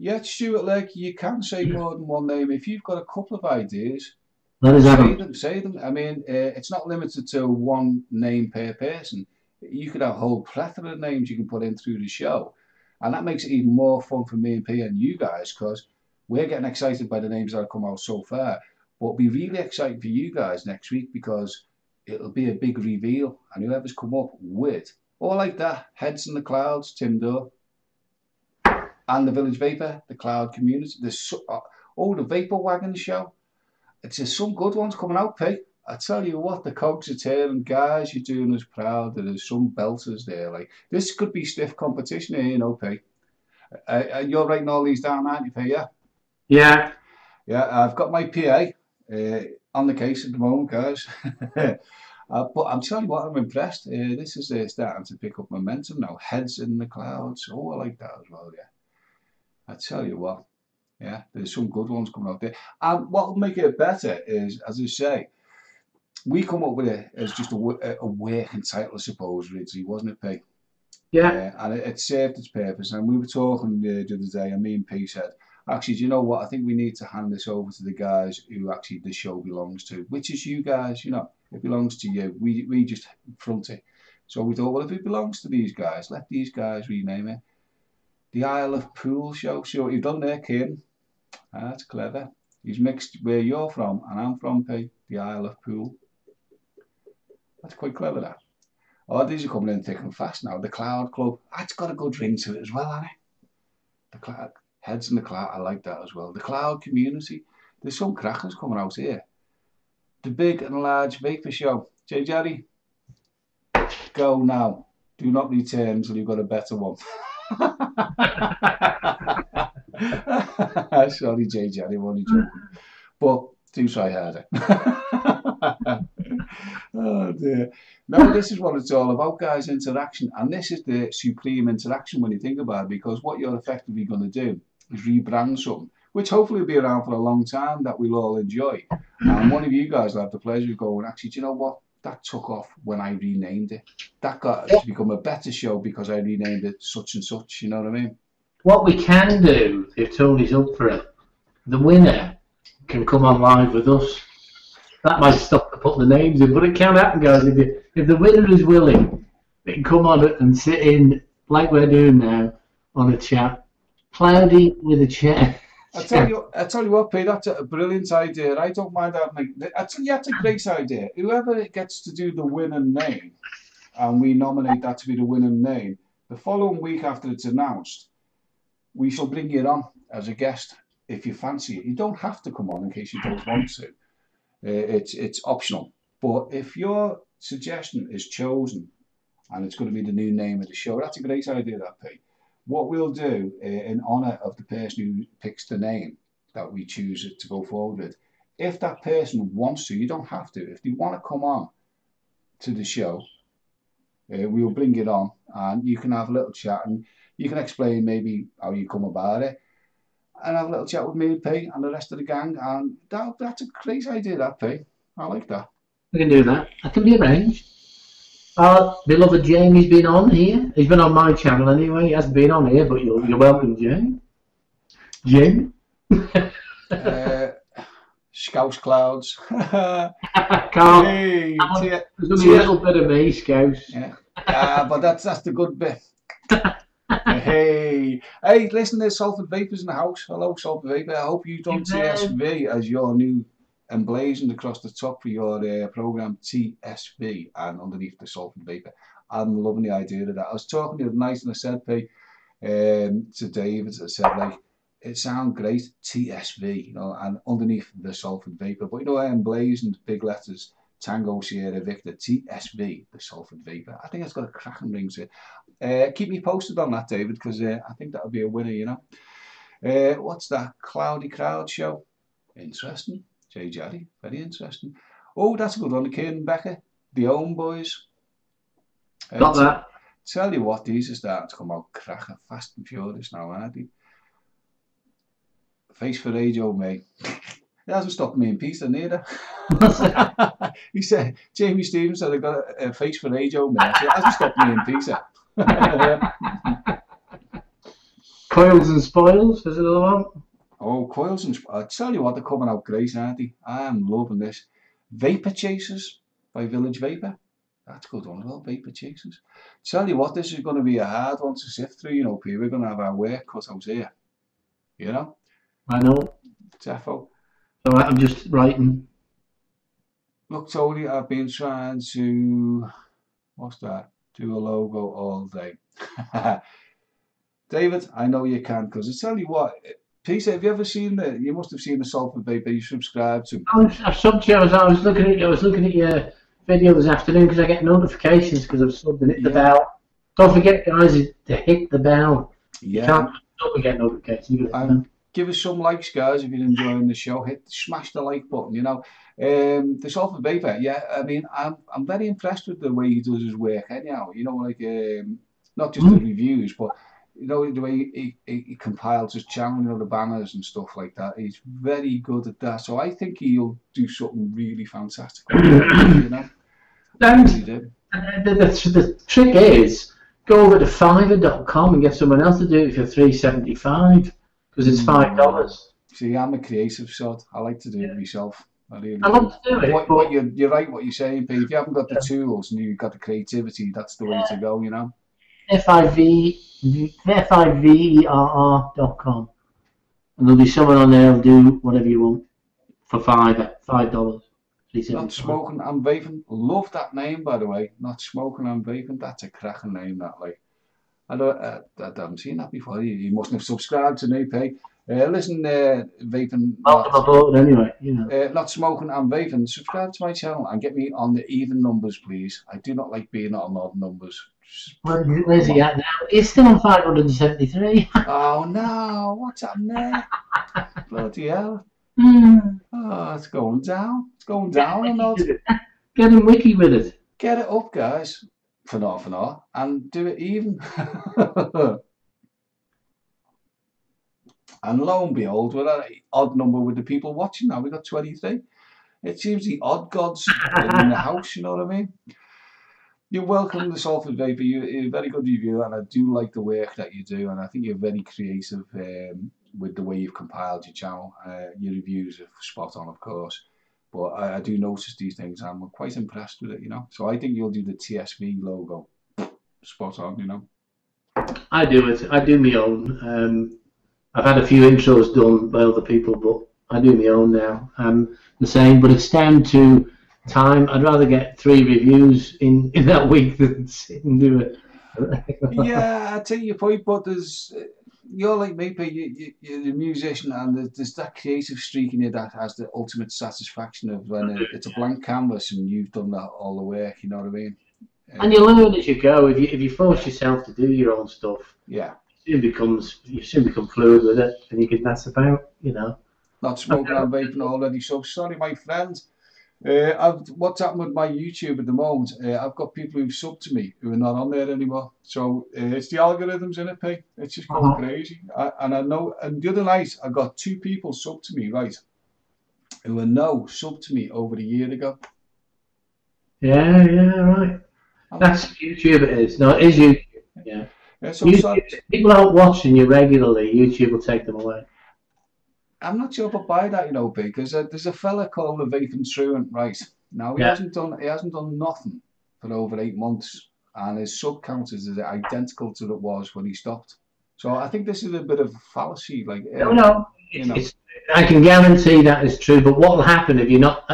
Yeah, Stuart, like you can say more than one name. If you've got a couple of ideas, Let us have say them. them, say them. I mean, it's not limited to one name per person. You could have a whole plethora of names you can put in through the show. And that makes it even more fun for me and P and you guys because we're getting excited by the names that have come out so far. But it'll be really exciting for you guys next week because it'll be a big reveal. And whoever's come up with, or like that, Heads in the Clouds, Tim Durr, and the Village Vapor, the Cloud Community. The Vapor Wagon show. It's just some good ones coming out, P. I tell you what, the cogs are turning, guys. You're doing us proud. There's some belters there. Like this could be stiff competition here, you know, P. You're writing all these down, aren't you, P? Yeah. Yeah. Yeah. I've got my PA on the case at the moment, guys. But I'm telling you what, I'm impressed. This is starting to pick up momentum now. Heads in the Clouds. Oh, I like that as well. Yeah. I tell you what. Yeah, there's some good ones coming out there. And what will make it better is, as I say, we come up with it as just a working title, I suppose, originally, wasn't it, P? Yeah. And it served its purpose. And we were talking the other day, and me and P said, actually, do you know what? I think we need to hand this over to the guys who actually the show belongs to, which is you guys, you know, it belongs to you. We just front it. So we thought, well, if it belongs to these guys, let these guys rename it. The Isle of Pool show. See what you've done there, Kieran? That's clever. He's mixed where you're from and I'm from, P. The Isle of Pool. That's quite clever, that. Oh, these are coming in thick and fast now. The Cloud Club. That's got a good ring to it as well, hasn't it? The Cloud. Heads in the Cloud. I like that as well. The Cloud Community. There's some crackers coming out here. The Big and Large Vapor Show. J. Jerry. Go now. Do not return until you've got a better one. Sorry, JJ, I'm only joking. But do try harder. Oh dear. No, this is what it's all about, guys, interaction. And this is the supreme interaction when you think about it, because what you're effectively going to do is rebrand something, which hopefully will be around for a long time that we'll all enjoy. And one of you guys will have the pleasure of going, actually, do you know what? That took off when I renamed it. That got to become a better show because I renamed it such and such, you know what I mean? What we can do, if Tony's up for it, the winner can come on live with us. That might stop to put the names in, but it can happen, guys. If the winner is willing, they can come on it and sit in, like we're doing now, on a chat. Cloudy with a chair. I tell you what, Pete, that's a brilliant idea. I don't mind having. I tell you, that's a great idea. Whoever gets to do the winning name, and we nominate that to be the winning name, the following week after it's announced, we shall bring you on as a guest if you fancy it. You don't have to come on in case you don't want to. It's optional. But if your suggestion is chosen and it's going to be the new name of the show, that's a great idea, that, Pete. What we'll do in honour of the person who picks the name that we choose to go forward with, if that person wants to, you don't have to. If they want to come on to the show, we will bring it on and you can have a little chat and you can explain maybe how you come about it and have a little chat with me and P and the rest of the gang. And that's a great idea, that, P. I like that. We can do that. That can be arranged. Our beloved Jamie's been on here. He's been on my channel anyway. He hasn't been on here, but you're welcome, Jamie. Jamie? Scouse Clouds. Carl, Hey, there's only a little bit of me, Scouse. Yeah, but that's the good bit. Hey, listen, there's Salford Vapors in the house. Hello, Salford Vapor. I hope you've done TSV as your new emblazoned across the top for your program, TSV, and underneath the Salford Vapor. I'm loving the idea of that. I was talking the other night and I said, P, to David, I said, like, it sounds great, TSV, you know, and underneath the Salford Vapor. But, you know, I emblazoned big letters, Tango Sierra Victor, TSV, the Salford Vapor. I think it's got a cracking ring to it. Keep me posted on that, David, because I think that'll be a winner, you know. What's that? Cloudy Crowd show? Interesting. Jay Jaddy, very interesting. Oh, that's a good one. Kieran and Becca, the Own Boys. Got that. Tell you what, these are starting to come out cracking fast and furious now, aren't they? Face for age, old mate. It hasn't stopped me in peace, neither. He said, Jamie Stevens said, I got a face for age, old mate. So it hasn't stopped me in peace. Coils and Spoils, is it another one? Oh, coils and I tell you what, they're coming out great, aren't they? I am loving this. Vapor Chasers by Village Vapor. That's a good one as well, Vapor Chasers. Tell you what, this is going to be a hard one to sift through, you know, P. We're going to have our work cut out here, you know? I know. Defo. So I'm just writing. Look, Tony, I've been trying to, what's that? Do a logo all day. David, I know you can, because I tell you what, Peter, have you ever seen you must have seen the Salford Vapor you subscribe to. I've subbed you. I was looking at you. I was looking at your video this afternoon because I get notifications because I've subbed and hit the bell. Don't forget, guys, to hit the bell. Yeah. You can't get notifications. Give us some likes, guys, if you're enjoying the show. Smash the like button, you know. The Salford Vapor, yeah, I mean, I'm very impressed with the way he does his work, anyhow. You know, like, not just the reviews, but, you know, the way he compiles his channel, you know, the banners and stuff like that. He's very good at that. So I think he'll do something really fantastic, you know. The trick is, go over to Fiverr.com and get someone else to do it for $3.75. Because it's $5. See, I'm a creative sort. I like to do it myself. I love to do it. But you're right what you're saying, Pete. If you haven't got the tools and you've got the creativity, that's the way to go, you know. Fiverr.com. And there'll be someone on there who'll do whatever you want for $5. Not Smoking and Vaping. Love that name, by the way. Not Smoking and Vaping. That's a cracking name, that, like. I haven't seen that before. You mustn't have subscribed to me, Pete. Listen, Vaping. Anyway, you know. Not Smoking and Vaping. Subscribe to my channel and get me on the even numbers, please. I do not like being on odd numbers. Where's he at now? He's still on 573. Oh no! What's happening there? Bloody hell! Oh, it's going down. It's going down or not? Get him wiki with it. Get it up, guys. For now, and do it even. And lo and behold, we're at an odd number with the people watching now. We've got 23. It seems the odd gods are in the house, you know what I mean? You're welcome to Salford Vapor. You're a very good reviewer, and I do like the work that you do, and I think you're very creative with the way you've compiled your channel. Your reviews are spot on, of course. But I do notice these things. I'm quite impressed with it, you know. So I think you'll do the TSV logo. Spot on, you know. I do it. I do my own. I've had a few intros done by other people, but I do my own now. The same, but it's down to time. I'd rather get 3 reviews in that week than sit and do it. Yeah, I take your point, but you're like me, Pete. You're a musician, and there's that creative streak in you that has the ultimate satisfaction of when it's a blank canvas and you've done all the work. You know what I mean? And you learn as you go. If you force yourself to do your own stuff, yeah, you soon become fluid with it, and you can mess about. You know. Not Smoking and Vaping already. So sorry, my friend. What's happened with my YouTube at the moment? I've got people who've subbed to me who are not on there anymore. So it's the algorithms in it, Pete. It's just going crazy. And I know. And the other night, I got 2 people subbed to me, right? Who were subbed to me over a year ago. Yeah, right. That's YouTube. It is. No, it is YouTube. Yeah. So people aren't watching you regularly. YouTube will take them away. I'm not sure if I buy that, you know, because there's a fella called the Vaping Truant, right? Now he hasn't done nothing for over 8 months, and his sub count is identical to what it was when he stopped. So I think this is a bit of a fallacy, like no. You know. I can guarantee that is true. But what will happen if you're not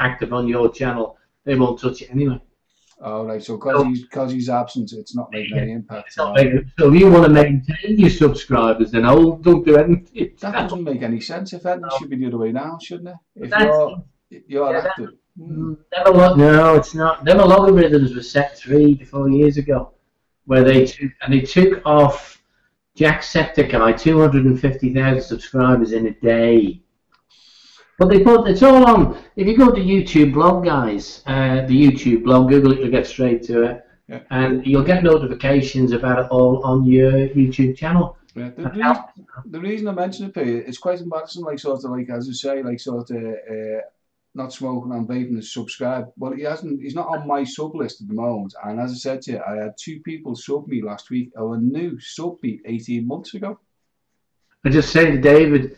active on your channel? They won't touch it anyway. Oh, right. So because he's absent, it's not making any impact. So if you want to maintain your subscribers, then don't do anything. That doesn't make any sense. If anything, should be the other way now, shouldn't it? If you're active. No, it's not. Them algorithms were set 3-4 years ago, where they took off Jacksepticeye 250,000 subscribers in a day. But it's all on. If you go to YouTube blog, guys, the YouTube blog, Google it, you'll get straight to it, and you'll get notifications about it all on your YouTube channel. Yeah, the reason I mention it, Pete, it's quite embarrassing. Like as I say, not Smoking and Vaping is subscribed. Well, he's not on my sub list at the moment. And as I said to you, I had 2 people sub me last week who were new sub me 18 months ago. I just say to David,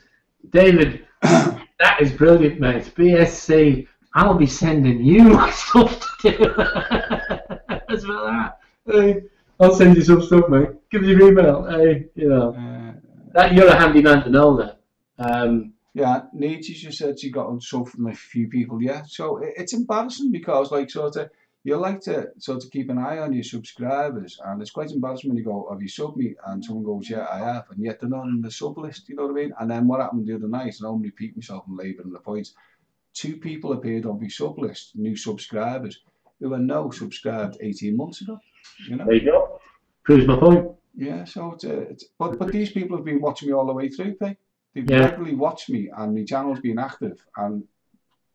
that is brilliant, mate. BSC, I'll be sending you my stuff to do. That's about that. I'll send you some stuff, mate. Give me your email. You know, that you're a handy man to know that. Yeah, Nietzsche just said she got on stuff from a few people. Yeah, so it's embarrassing because like sort of you like to sort of keep an eye on your subscribers, and it's quite embarrassing when you go, "Have you subbed me?" and someone goes, "Yeah, I have," and yet they're not on the sub list. You know what I mean? And then what happened the other night? And I only repeat myself and labouring the point. 2 people appeared on my sub list, new subscribers, who were no subscribed 18 months ago. You know? There you go. Proves my point. Yeah. So but these people have been watching me all the way through, Pete. They've Yeah. regularly watched me, and my channel's been active, and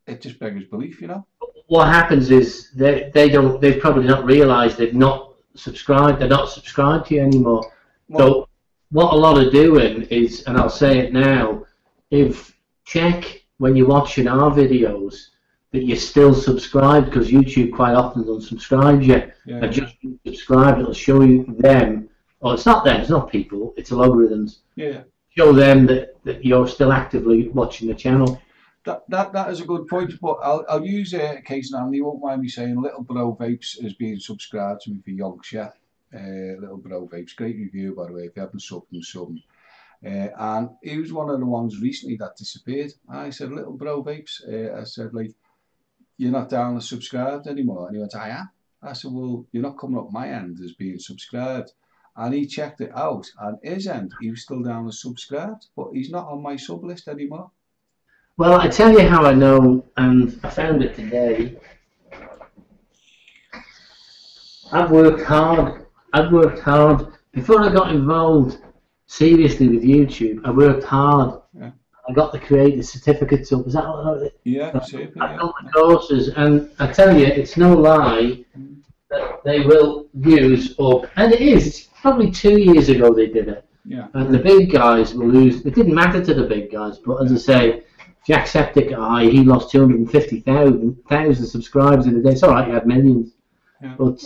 it just beggars belief, you know. What happens is they've probably not realised they've not subscribed. They're not subscribed to you anymore. Well, So what a lot are doing is, and I'll say it now, if check when you're watching our videos that you're still subscribed, because YouTube quite often unsubscribes you, yeah, and just subscribe, it'll show you them. Or it's not them, it's not people, it's algorithms. yeah. Show them that you're still actively watching the channel. That is a good point, but I'll use a case now, and you won't mind me saying, Little Bro Vapes has been subscribed to me for yonks, yeah. Little Bro Vapes, great review by the way. If you haven't subbed him, sub him. And he was one of the ones recently that disappeared. I said, Little Bro Vapes, I said, like, you're not down as subscribed anymore. And he went, I am. I said, well, you're not coming up my end as being subscribed. And he checked it out, and his end, he was still down as subscribed, but he's not on my sub list anymore. Well, I tell you how I know, and I found it today. I've worked hard. Before I got involved seriously with YouTube, I worked hard. Yeah. I got the creator certificates up. Is that what Yeah, super, I've done the courses, and I tell you, it's no lie that they will use up, and it is. It's probably 2 years ago they did it. Yeah. And the big guys will lose. It didn't matter to the big guys, but as I say, Jacksepticeye, he lost 250,000 subscribers in a day. It's all right, he had millions. Yeah. But,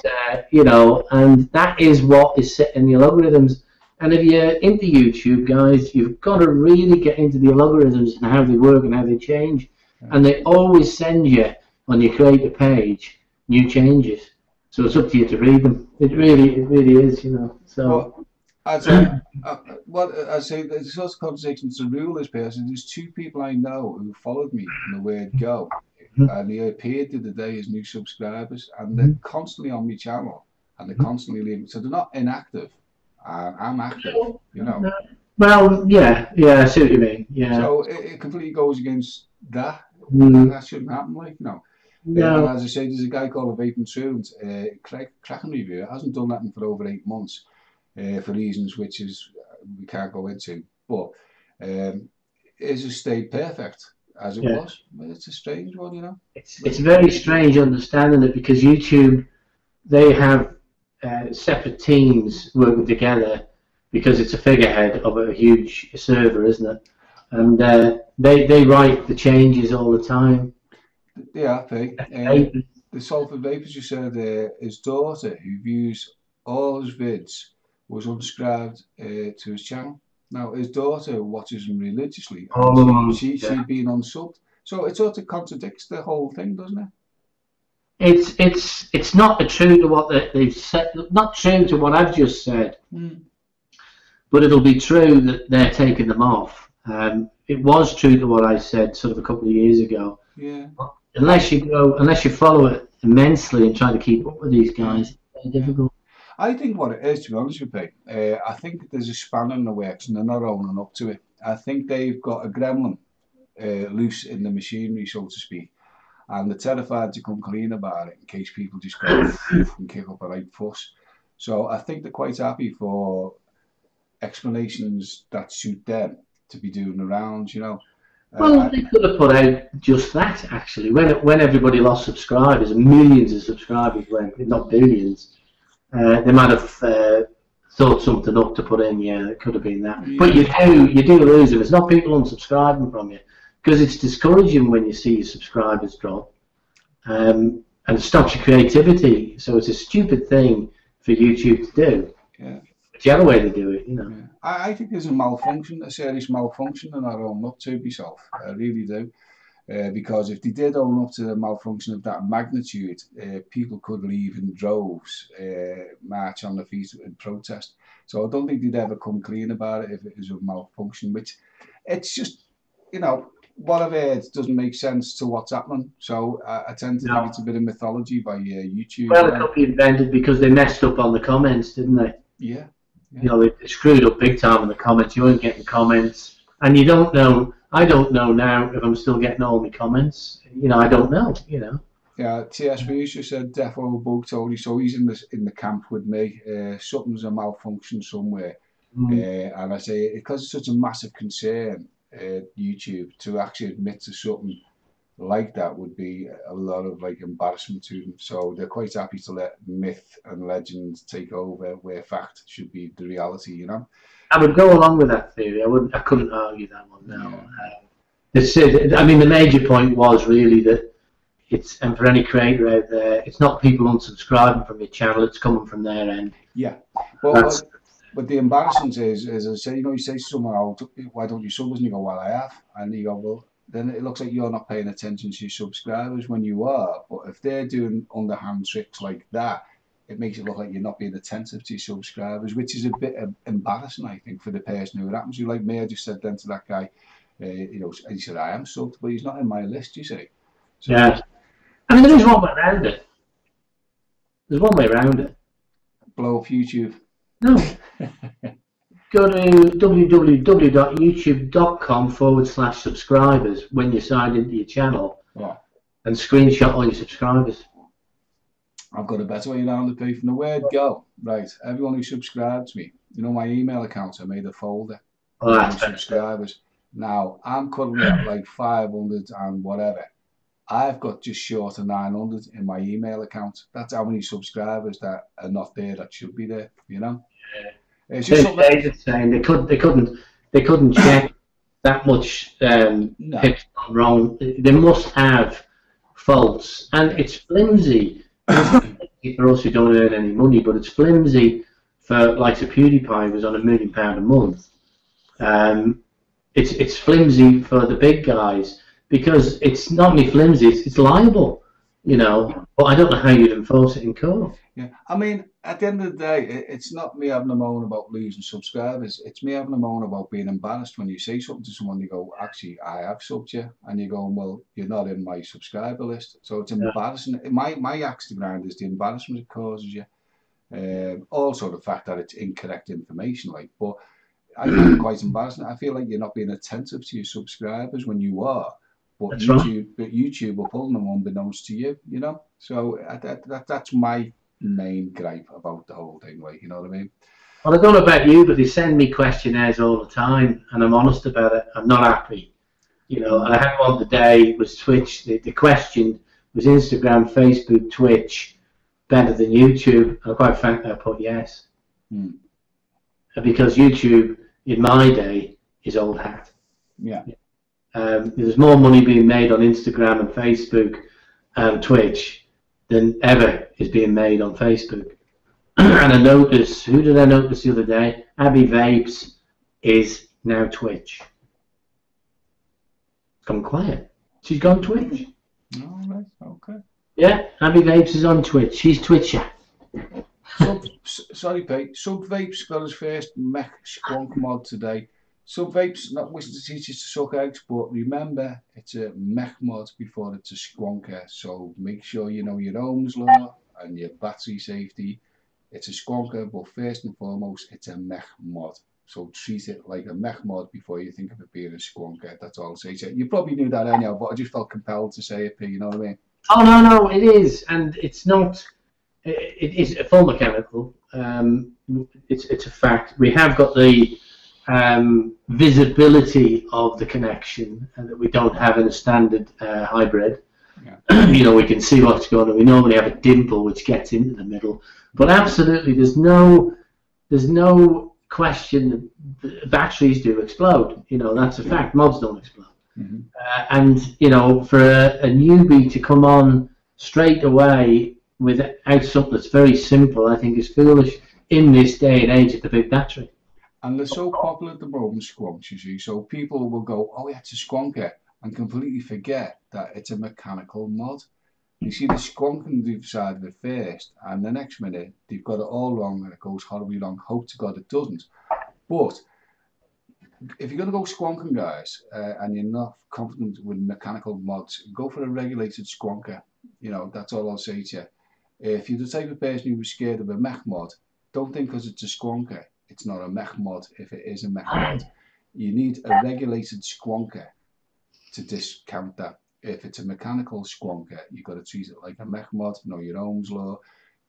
you know, and that is what is set in the algorithms. And if you're into YouTube, guys, you've got to really get into the algorithms and how they work and how they change. Yeah. And they always send you, on your creator page, new changes. So it's up to you to read them. It really is, you know. So. Well, I'd say the sort of conversation to rule this person. There's 2 people I know who followed me from the word go, and they appeared the other day as new subscribers, and they're constantly on my channel, and they're constantly leaving. So they're not inactive, and I'm active, you know. Well, yeah, I see what you mean. Yeah. So it completely goes against that. That shouldn't happen, like, you know. No. And as I say, there's a guy called Vaping Fun, cracking review. Hasn't done that for over 8 months. For reasons which is we can't go into, but it has stayed perfect as it was. But it's a strange one, you know. It's very strange understanding it, because YouTube, they have separate teams working together, because it's a figurehead of a huge server, isn't it? And they write the changes all the time. Yeah, Pete. The Salford Vapors, you said his daughter, who views all his vids, was unsubscribed to his channel. Now his daughter watches him religiously, and she'd been unsubbed. So it sort of contradicts the whole thing, doesn't it? It's not true to what they've said, not true to what I've just said, but it'll be true that they're taking them off. It was true to what I said sort of a couple of years ago. Yeah. Unless you follow it immensely and try to keep up with these guys, it's very difficult. I think what it is, to be honest with you, I think there's a spanner in the works and they're not owning up to it. I think they've got a gremlin loose in the machinery, so to speak, and they're terrified to come clean about it in case people just go and kick up a right fuss. So I think they're quite happy for explanations that suit them to be doing the rounds, you know. Well, they could have put out just that, actually. When everybody lost subscribers, and millions of subscribers went, not billions, they might have thought something up to put in. Yeah, it could have been that. Yeah. But you do lose them. It's not people unsubscribing from you, because it's discouraging when you see your subscribers drop, and it stops your creativity. So it's a stupid thing for YouTube to do. Yeah. whichever way they do it, you know. Yeah. I think there's a malfunction, a serious malfunction, and I own up to myself. I really do. Because if they did own up to the malfunction of that magnitude, people could leave in droves, march on the feet in protest. So I don't think they'd ever come clean about it if it was a malfunction, which it's just, you know, what I've heard doesn't make sense to what's happening. So I tend to think it's a bit of mythology by YouTube. Well, it could be invented because they messed up on the comments, didn't they? Yeah. Yeah. You know, they screwed up big time in the comments. You weren't getting comments. And you don't know, I don't know now if I'm still getting all my comments. You know, I don't know, you know. Yeah, TSB just said defo bug Tony, so he's in the camp with me. Something's a malfunction somewhere. And I say, because it's such a massive concern, YouTube, to actually admit to something like that would be a lot of like embarrassment to them. So they're quite happy to let myth and legend take over where fact should be the reality, you know. I would go along with that theory. I couldn't argue that one. No. I mean, the major point was really that it's, and for any creator out there, it's not people unsubscribing from your channel. It's coming from their end. Yeah. Well, but the embarrassment is, as I say, you know, you say to someone, "Oh, why don't you sub us?" And you go, "Well, I have," and you go, "Well." Then it looks like you're not paying attention to your subscribers when you are. But if they're doing underhand tricks like that, it makes it look like you're not being attentive to your subscribers, which is a bit embarrassing, I think, for the person who it happens to. Like me, I just said then to that guy, you know, he said, I am subbed, but he's not in my list, you see. So, yeah. I mean, there is one way around it. There's one way around it. Blow up YouTube. No. Go to www.youtube.com/subscribers when you sign into your channel, and screenshot all your subscribers. I've got a better way around the pay from the word go. Right, everyone who subscribed to me, you know, my email account, I made a folder. Subscribers. Now, I'm currently at like 500 and whatever. I've got just short of 900 in my email account. That's how many subscribers that are not there that should be there, you know? Yeah. It's just saying they couldn't check that much wrong. They must have faults, and it's flimsy for us who don't earn any money, but it's flimsy for like a PewDiePie who's on £1 million a month. It's flimsy for the big guys because it's not only flimsy, it's liable, you know. But I don't know how you'd enforce it in court. Yeah, I mean, at the end of the day, it's not me having a moan about losing subscribers. It's me having a moan about being embarrassed when you say something to someone. You go, actually, I have subbed you, and you're going, well, you're not in my subscriber list. So it's embarrassing. My axe to grind is the embarrassment it causes you. Also the fact that it's incorrect information, like, but I find it quite embarrassing. I feel like you're not being attentive to your subscribers when you are. But YouTube are pulling them unbeknownst to you, you know. So that's my main gripe about the whole thing, like, you know what I mean? Well, I don't know about you, but they send me questionnaires all the time, and I'm honest about it. I'm not happy, you know. And I had one today. Was Twitch? The question was Instagram, Facebook, Twitch better than YouTube? And quite frankly, I put yes, because YouTube in my day is old hat. Yeah. There's more money being made on Instagram and Facebook and Twitch than ever is being made on Facebook. And I noticed, who did I notice the other day? Abby Vapes is now Twitch. It's gone quiet. She's gone Twitch. Oh, right, okay. Yeah, Abby Vapes is on Twitch. She's Twitcher. Sorry, Pete. Sub Vape's got his first mech squonk mod today. Sub Vape's not wishing to teach you to suck eggs, but remember, it's a mech mod before it's a squonker. So make sure you know your ohms law and your battery safety. It's a squonker, but first and foremost, it's a mech mod. So treat it like a mech mod before you think of it being a squonker. That's all I'll say. So you probably knew that anyhow, but I just felt compelled to say it, you know what I mean? Oh, no, it is. And it's not, it is a full mechanical. It's a fact. We have got the visibility of the connection that we don't have in a standard hybrid. Yeah. You know, we can see what's going on. We normally have a dimple which gets into the middle, but absolutely, there's no question that batteries do explode. You know, that's a fact. Mods don't explode. And you know, for a newbie to come on straight away without something that's very simple, I think is foolish. in this day and age of the big battery. And they're so popular at the moment, squonks, you see. So people will go, oh yeah, it's a squonker, and completely forget that it's a mechanical mod. You see the squonking they've decided at first, and the next minute they've got it all wrong and it goes horribly wrong. Hope to God it doesn't. But if you're going to go squonking, guys, and you're not confident with mechanical mods, go for a regulated squonker. You know, that's all I'll say to you. If you're the type of person who was scared of a mech mod, don't think because it's a squonker, it's not a mech mod. If it is a mech mod, you need a regulated squonker to discount that. If it's a mechanical squonker, you've got to treat it like a mech mod, know your ohms law,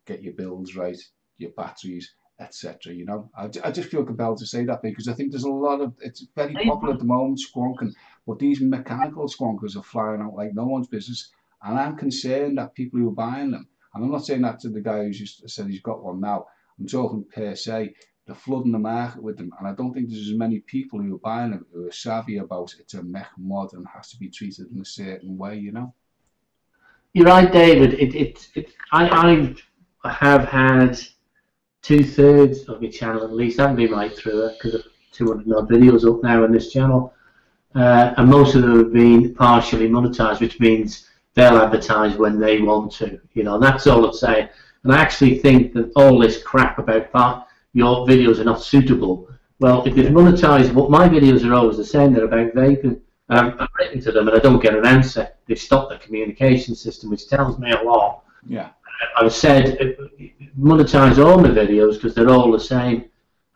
get your builds right, your batteries, etc. You know, I just feel compelled to say that because I think there's a lot of, it's very popular at the moment, squonking, but these mechanical squonkers are flying out like no one's business, and I'm concerned that people who are buying them, and I'm not saying that to the guy who's just said he's got one now, I'm talking per se, they're flooding the market with them, and I don't think there's as many people who are buying them who are savvy about it's a mech mod and has to be treated in a certain way, you know. You're right, David. I have had 2/3 of my channel at least. I haven't been right through it because of 200 odd videos up now on this channel, and most of them have been partially monetized, which means they'll advertise when they want to. You know, and that's all I'm saying. And I actually think that all this crap about your videos are not suitable. Well, if they've monetized, what my videos are always the same. They're about vaping. I've written to them and I don't get an answer. They've stopped the communication system, which tells me a lot. Yeah. I've said monetize all my videos because they're all the same,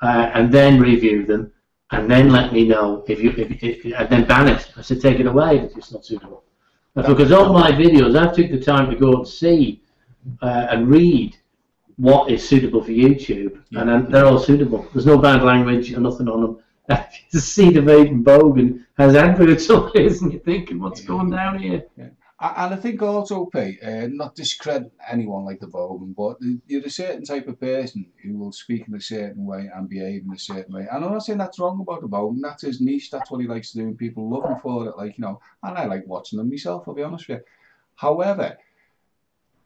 and then review them, and then let me know and then ban it. I said take it away if it's not suitable. Because all my videos, I've took the time to go and see and read what is suitable for YouTube, and they're all suitable. There's no bad language or nothing on them. You see the Vaping Bogan has adverts on it, and you're thinking, what's going down here? Yeah. And I think also, Pete, not discredit anyone like the Bogan, but you're a certain type of person who will speak in a certain way and behave in a certain way. And I'm not saying that's wrong about the Bogan. That's his niche. That's what he likes to do, and people love him for it. Like, you know, and I like watching them myself, I'll be honest with you. However,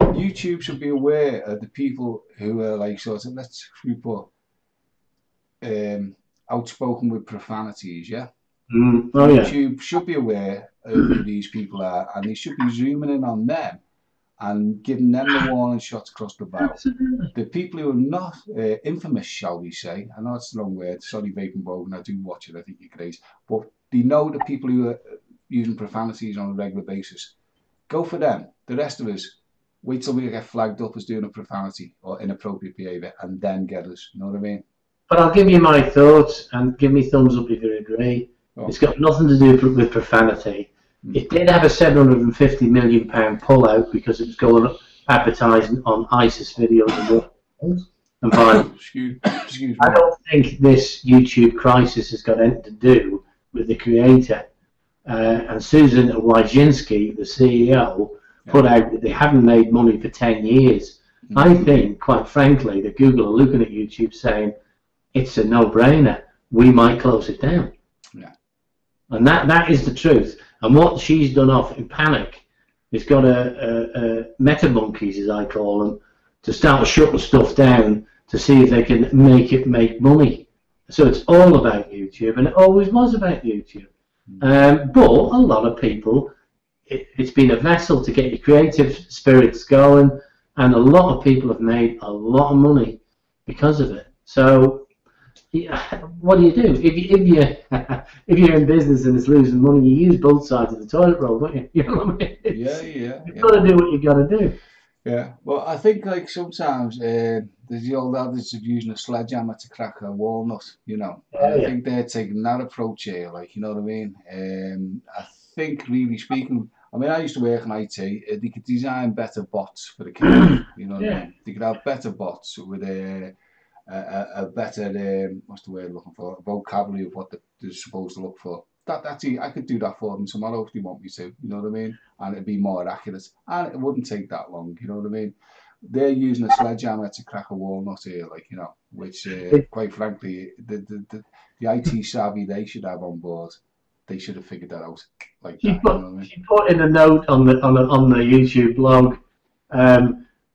YouTube should be aware of the people who are like sort of, let's put, outspoken with profanities, yeah? Oh, yeah. YouTube should be aware of who these people are, and they should be zooming in on them and giving them the warning shots across the bow. The people who are not infamous, shall we say, I know it's the wrong word, sorry Vaping Bogan, I do watch it, I think you're great, but they know the people who are using profanities on a regular basis. Go for them. The rest of us, wait till we get flagged up as doing a profanity or inappropriate behaviour and then get us, you know what I mean? But I'll give you my thoughts and give me thumbs up if you agree. Oh. It's got nothing to do with profanity. It did have a £750 million pullout because it was going up advertising on ISIS videos and violence. Excuse me. I don't think this YouTube crisis has got anything to do with the creator. And Susan Wojcicki, the CEO, put out that they haven't made money for 10 years. I think, quite frankly, that Google are looking at YouTube saying, it's a no-brainer. We might close it down. Yeah. And that is the truth. And what she's done off in panic is got a meta monkeys, as I call them, to start shutting stuff down to see if they can make money. So it's all about YouTube, and it always was about YouTube. But a lot of people, it's been a vessel to get your creative spirits going, and a lot of people have made a lot of money because of it. So what do? If you're in business and it's losing money, you use both sides of the toilet roll, don't you? You know what I mean? You've got to do what you've got to do. Yeah. Well, I think like sometimes there's the old adage of using a sledgehammer to crack a walnut. You know, I think they're taking that approach here. Like, you know what I mean? I think, really speaking, I mean, I used to work in IT. They could design better bots for the kids. You know what I mean? They could have better bots with a better, what's the word I'm looking for, vocabulary of what they're supposed to look for. That's I could do that for them tomorrow if they want me to, you know what I mean? And it'd be more accurate. And it wouldn't take that long, you know what I mean? They're using a sledgehammer to crack a walnut here, like, you know, which, quite frankly, the IT savvy they should have on board, they should have figured that out. Like that, you know what I mean? She put in a note on the YouTube blog,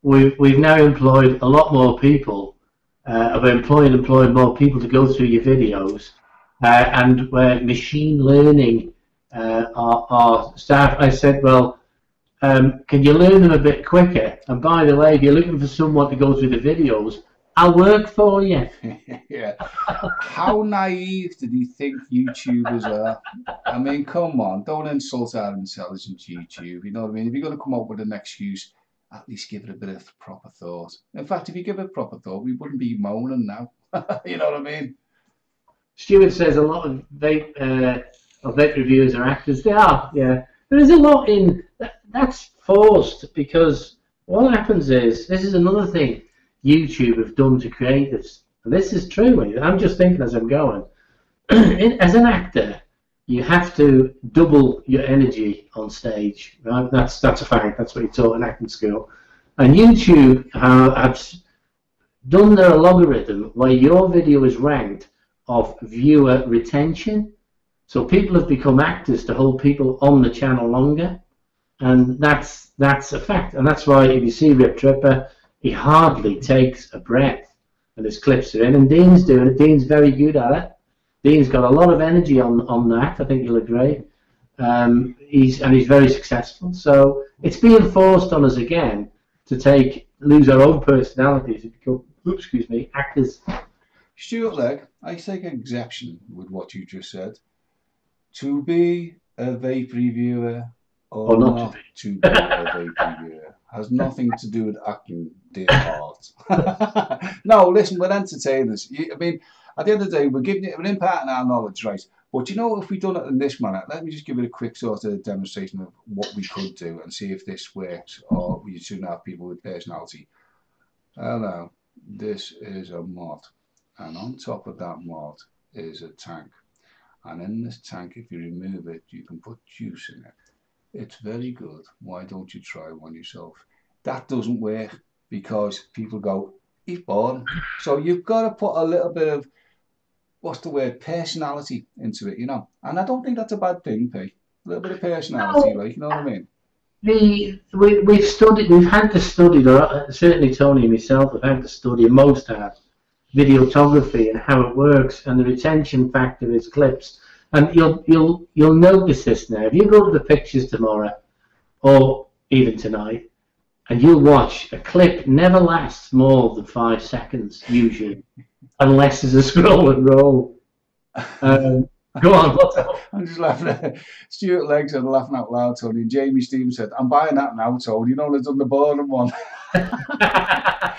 we've now employed a lot more people of employing more people to go through your videos, and where machine learning our staff. I said, well, can you learn them a bit quicker? And by the way, if you're looking for someone to go through the videos, I'll work for you. Yeah. How naive did you think YouTubers are? I mean, come on, don't insult our intelligence, YouTube. You know what I mean? If you're going to come up with an excuse, at least give it a bit of proper thought. In fact, if you give it proper thought, we wouldn't be moaning now. You know what I mean? Stuart says a lot of vape reviewers are actors. They are, yeah. There is a lot in that's forced, because what happens is, this is another thing YouTube have done to creatives, and this is true. I'm just thinking as I'm going. As an actor, you have to double your energy on stage, right? That's a fact. That's what you're taught in acting school. And YouTube have done their logarithm where your video is ranked of viewer retention. So people have become actors to hold people on the channel longer, and that's a fact. And that's why if you see Rip Tripper, he hardly takes a breath, and his clips are in. And Dean's doing it. Dean's very good at it. Dean's got a lot of energy on that. I think you'll agree. He's very successful. So it's being forced on us again to lose our own personalities and become, excuse me, actors. Stuart Legg, I take exception with what you just said. To be a vape reviewer or not to be a vape reviewer has nothing to do with acting, dear heart. No, listen, we're entertainers. I mean, at the end of the day, we're imparting our knowledge, right? But you know, if we've done it in this manner, let me just give it a quick sort of demonstration of what we could do and see if this works, or we should have people with personality. Hello, this is a mod, and on top of that mod is a tank. And in this tank, if you remove it, you can put juice in it. It's very good. Why don't you try one yourself? That doesn't work because people go, he's born. So you've got to put a little bit of, what's the word, personality into it, you know. And I don't think that's a bad thing, P. A little bit of personality, like, you know what I mean? We've had to study, certainly Tony and myself have had to study, most have, videography and how it works, and the retention factor is clips. And you'll notice this now. If you go to the pictures tomorrow, or even tonight, and you watch, a clip never lasts more than 5 seconds usually, unless there's a scroll and roll. Go on, what's up? I'm just laughing at Stuart Legg said, laughing out loud, Tony. And Jamie Stevens said, I'm buying that now, Tony. You know, it's on the bottom one. I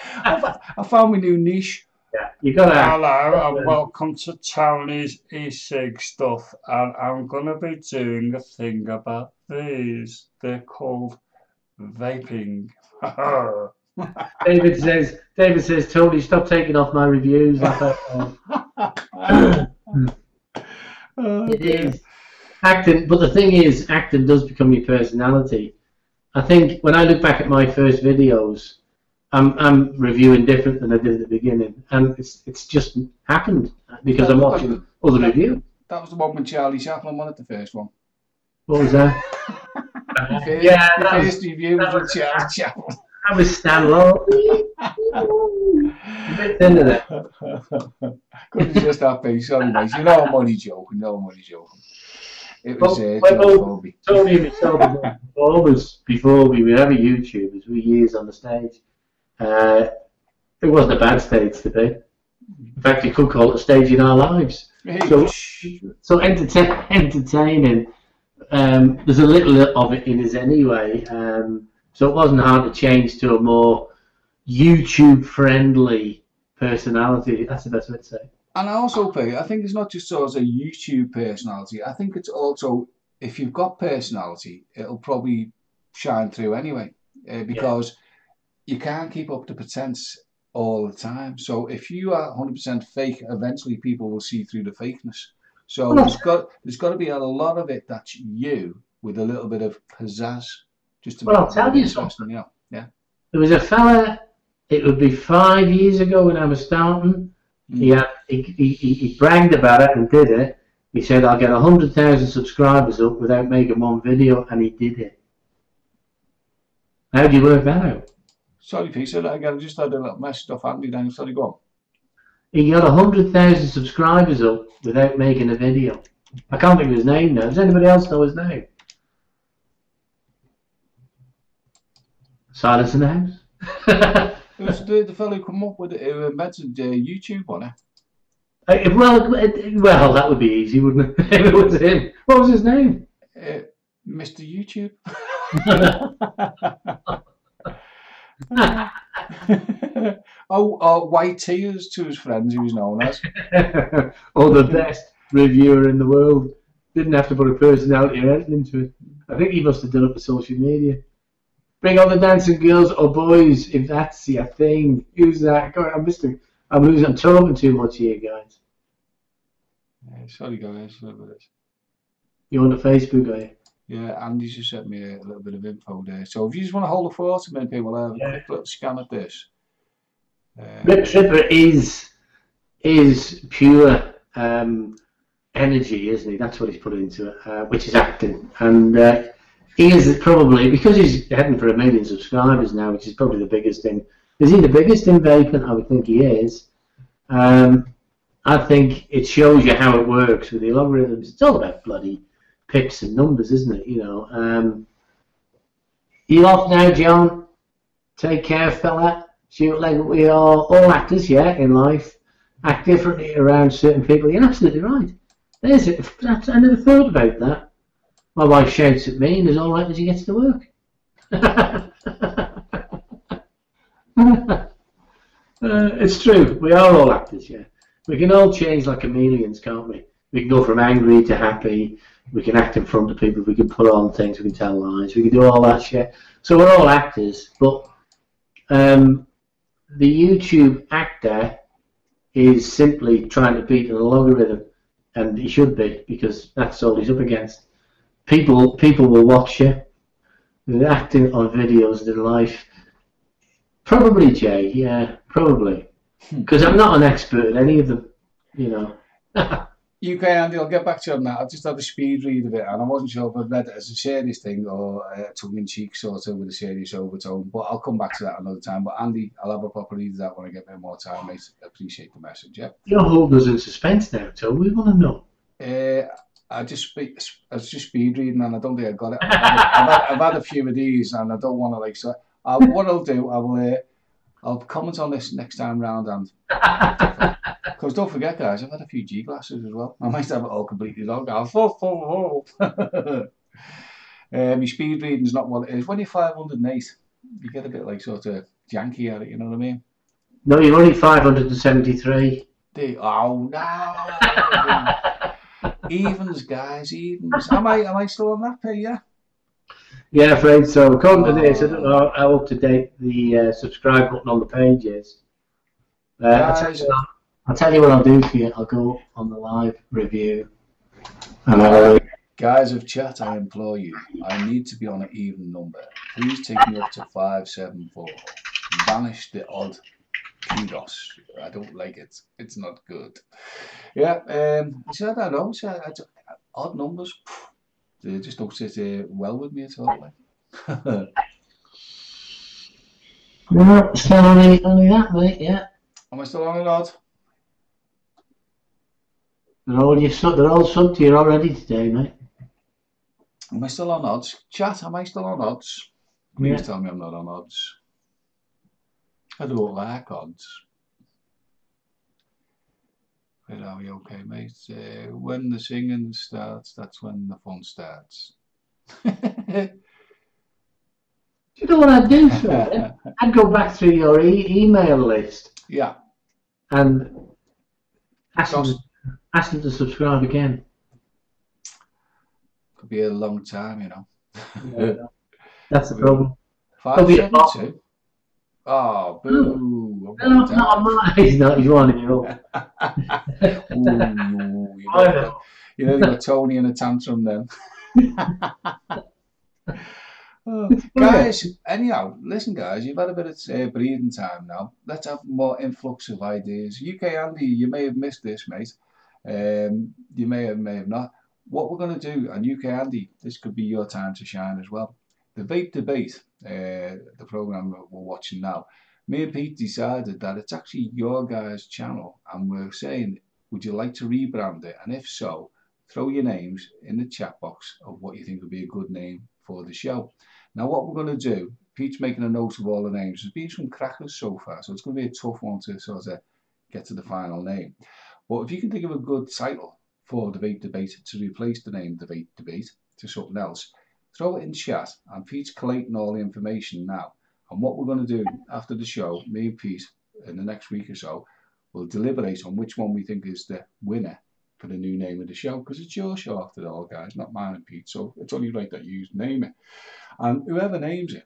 found my new niche. Yeah, you got to. Hello and welcome to Tony's E-Cig stuff, and I'm going to be doing a thing about these. They're called vaping. David says, Tony, stop taking off my reviews. It is acting, but the thing is, acting does become your personality. I think when I look back at my first videos, I'm reviewing different than I did at the beginning, and it's just happened because I'm watching other review. That was the one with Charlie Chaplin, wasn't it, the first one? What was that? Yeah, the first review was with Charlie Chaplin. That was Stan Laurel. A bit thin of that. Couldn't just that be, sorry mate. You know I'm only joking, It was Tony and myself, always before we were ever YouTubers, we were years on the stage. It wasn't a bad stage to be. In fact, you could call it a stage in our lives. So entertaining. There's a little of it in us anyway. So it wasn't hard to change to a more YouTube-friendly personality. That's the best way to say. And I also, I think it's not just sort of a YouTube personality. I think it's also, if you've got personality, it'll probably shine through anyway. Because you can't keep up the pretense all the time. So if you are 100% fake, eventually people will see through the fakeness. So there's got to be a lot of it that's you with a little bit of pizzazz, just to make I'll tell you something. You know? Yeah. There was a fella. It would be 5 years ago when I was starting. He bragged about it and did it. He said, "I'll get 100,000 subscribers up without making one video," and he did it. How do you work that out? Sorry, Pete, so I just had a little mess stuff handy down. Sorry, go on. He got 100,000 subscribers up without making a video. I can't think of his name now. Does anybody else know his name? Silence in the house. It was the fellow who come up with it, who invented YouTube on it. Well, that would be easy, wouldn't it? If it was him. What was his name? Mr. YouTube. White Tears to his friends, he was known as. Or the best reviewer in the world. Didn't have to put a personality or anything into it. I think he must have done it for social media. Bring on the dancing girls or boys, if that's your thing. Who's that? God, I'm talking too much here, guys. Sorry, guys. You on the Facebook, are you? Yeah, Andy's just sent me a little bit of info there. So if you just want to hold the fort a minute, people, have a quick little scan at this. Rip Tripper is pure energy, isn't he? That's what he's put into it, which is acting. And he is probably, because he's heading for 1 million subscribers now, which is probably the biggest in. Is he the biggest in vaping? I would think he is. I think it shows you how it works with the algorithms. It's all about bloody pips and numbers, isn't it? You know. You off now, John? Take care, fella. Shoot, like we are all actors, yeah, in life. Act differently around certain people. You're absolutely right. There's it. I never thought about that. My wife shouts at me and is all right when she gets to work. It's true. We are all actors, yeah. We can all change like chameleons, can't we? We can go from angry to happy. We can act in front of people. We can put on things. We can tell lies. We can do all that shit. So we're all actors, but the YouTube actor is simply trying to beat an algorithm, and he should be, because that's all he's up against. People will watch you. They're acting on videos in life. Probably, Jay, yeah, probably. Because I'm not an expert at any of them, you know. UK Andy, I'll get back to you on that. I've just had a speed read of it, and I wasn't sure if I'd read it as a serious thing or tongue-in-cheek sort of with a serious overtone. But I'll come back to that another time. But Andy, I'll have a proper read of that when I get a bit more time, mate. I appreciate the message, yeah. You're holding us in suspense now, Tom. We want to know. I was just speed reading, and I don't think I got it. I've had a few of these, and I don't want to like. So what I'll do, I'll comment on this next time round, and because don't forget, guys, I've had a few G glasses as well. I might have it all completely wrong. My speed reading's not what it is. When you're 508, you get a bit like sort of janky at it. You know what I mean? No, you're only 573. Oh no! Evens, guys, evens. Am I still on that page? Yeah. Yeah, afraid so. According to this, I don't know how up to date the subscribe button on the page is. I'll tell you what I'll do for you. I'll go on the live review. Guys of chat, I implore you. I need to be on an even number. Please take me up to 574. Banish the odd kudos. I don't like it. It's not good. Yeah. So I don't know. So odd numbers. They just don't sit well with me at all. No, still only that, mate. Yeah. Am I still on an odd? They're all subbed to you already today, mate. Am I still on odds? Chat, am I still on odds? Please tell me I'm not on odds. I don't like odds. Where are we? Okay, mate. When the singing starts, that's when the fun starts. You know what I'd do, sir? I'd go back through your email list. Yeah. And ask them to subscribe again. Could be a long time, you know. Yeah, that's the problem. 572. Oh, boo. No, not mine. He's not. He's winding you up. You know, you got Tony in a tantrum then. Guys, anyhow, listen, guys, you've had a bit of breathing time now. Let's have more influx of ideas. UK Andy, you may have missed this, mate. You may have not. What we're going to do, and UK Andy, this could be your time to shine as well. The Vape Debate, the program we're watching now, me and Pete decided that it's actually your guys' channel, and we're saying, would you like to rebrand it? And if so, throw your names in the chat box of what you think would be a good name for the show. Now, what we're going to do, Pete's making a note of all the names. There's been some crackers so far, so it's going to be a tough one to sort of get to the final name. But if you can think of a good title for the Vape Debate to replace the name Vape Debate to something else, throw it in chat, and Pete's collating all the information now. And what we're going to do after the show, me and Pete, in the next week or so, will deliberate on which one we think is the winner for the new name of the show, because it's your show after all, guys, not mine and Pete, so it's only right that you name it. And whoever names it,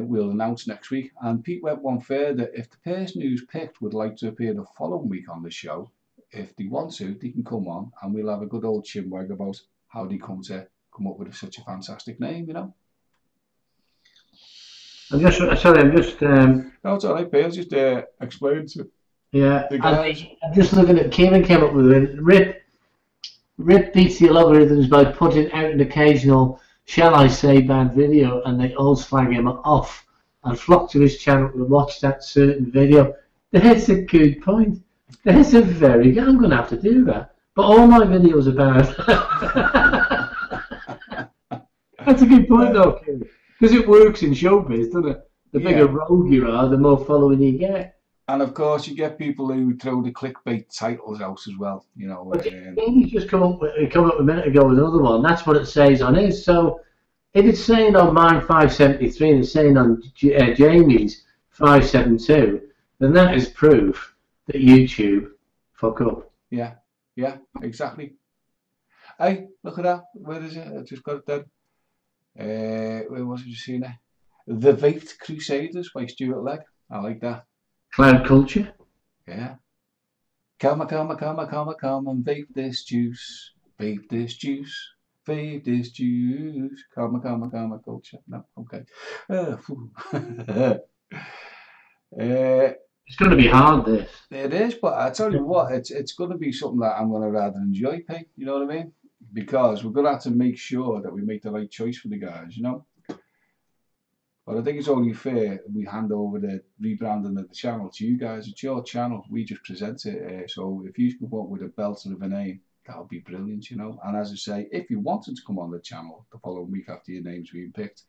we'll announce next week. And Pete went one further. If the person who's picked would like to appear the following week on the show, if they want to, they can come on and we'll have a good old chinwag about how they come up with such a fantastic name, you know. I'm just No, it's all right, Pete. I'll just explain to yeah. the guys. I'm just looking at Kieran came up with it. Rip beats the algorithms by putting out an occasional, shall I say, bad video, and they all slag him off and flock to his channel to watch that certain video. That's a good point. That's a very good. I'm going to have to do that. But all my videos are bad. That's a good point, though, Kieran. Because it works in showbiz, doesn't it? The bigger rogue you are, the more following you get. And of course, you get people who throw the clickbait titles out as well. You know. But he's just come up a minute ago with another one. That's what it says on his. So if it's saying on mine 573 and it's saying on Jamie's 572, then that is proof that YouTube fuck up. Yeah, exactly. Hey, look at that. Where is it? I just got it done. Where was it you seen it? The Vape Crusaders by Stuart Legg. I like that. Cloud culture. Yeah. Come and vape this juice. Vape this juice. Vape this juice. Come culture. No, okay. It's going to be hard, this. It is, but I tell you what, it's going to be something that I'm going to rather enjoy, Pete. You know what I mean? Because we're going to have to make sure that we make the right choice for the guys, you know? But I think it's only fair we hand over the rebranding of the channel to you guys. It's your channel. We just present it. So if you can come up with a belter of a name, that would be brilliant, you know? And as I say, if you wanted to come on the channel the following week after your name's been picked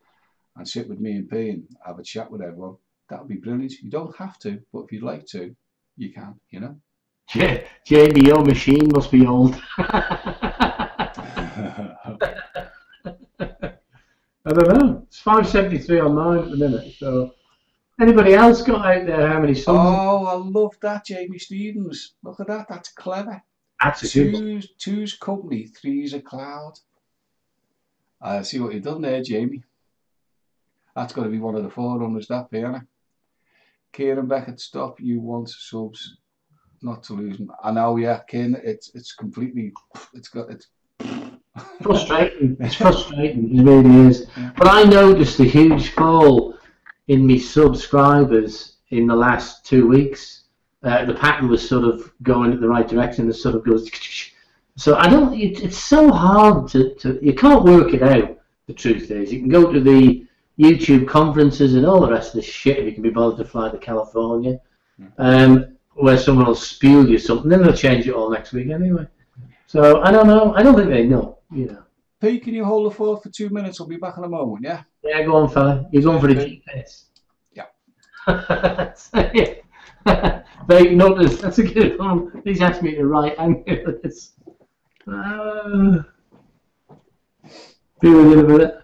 and sit with me and P and have a chat with everyone, that would be brilliant. You don't have to, but if you'd like to, you can, you know? Yeah, Jamie, your machine must be old. I don't know. It's 573 on mine at the minute. So, anybody else got out there how many songs? Oh, I love that, Jamie Stevens. Look at that. That's clever. That's a good. Two's company, three's a cloud. I see what you've done there, Jamie. That's got to be one of the forerunners, that piano. Kieran Beckett, stop. You want subs, not to lose them. I know, yeah, Kieran. It's completely. It's frustrating. It's frustrating. It really is. Yeah. But I noticed a huge fall in my subscribers in the last 2 weeks. The pattern was sort of going in the right direction. It sort of goes. So I don't. It's so hard to. You can't work it out. The truth is, you can go to the YouTube conferences and all the rest of the shit if you can be bothered to fly to California, where someone will spew you something. Then they'll change it all next week anyway. So I don't know. I don't think they know. You know. Pete, can you hold the fort for 2 minutes? I'll be back in a moment. Yeah. Yeah, go on, fella. You're going for the GPS. Yeah. Vape nutters. That's a good one. He's asked me to write angle this. Be with you in a minute.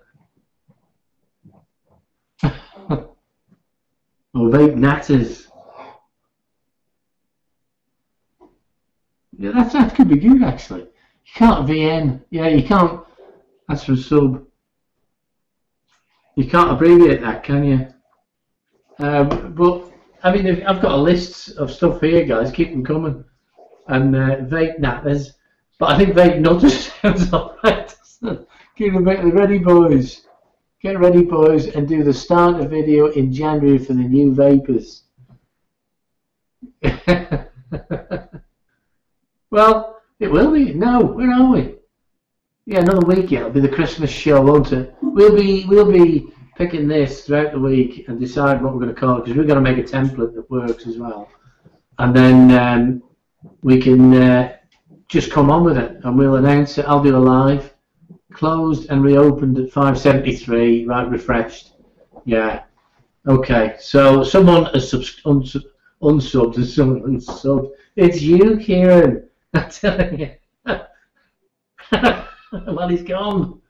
Oh, vape natters. Yeah, that could be good actually. You can't VN. Yeah, you can't. That's for sub. You can't abbreviate that, can you? But I mean, I've got a list of stuff here, guys. Keep them coming. And vape natters. But I think vape nutters sounds alright. Keep them ready, boys. Get ready, boys, and do the starter video in January for the new vapors. Well, it will be. No, where are we? Yeah, another week yet. It'll be the Christmas show, won't it? We'll be picking this throughout the week and decide what we're going to call it, because we've got to make a template that works as well. And then we can just come on with it, and we'll announce it. I'll do a live, closed and reopened at 5:73, right, refreshed. Yeah. Okay, so someone has unsubbed and someone unsubbed. It's you, Kieran. I'm telling you. Well, he's gone.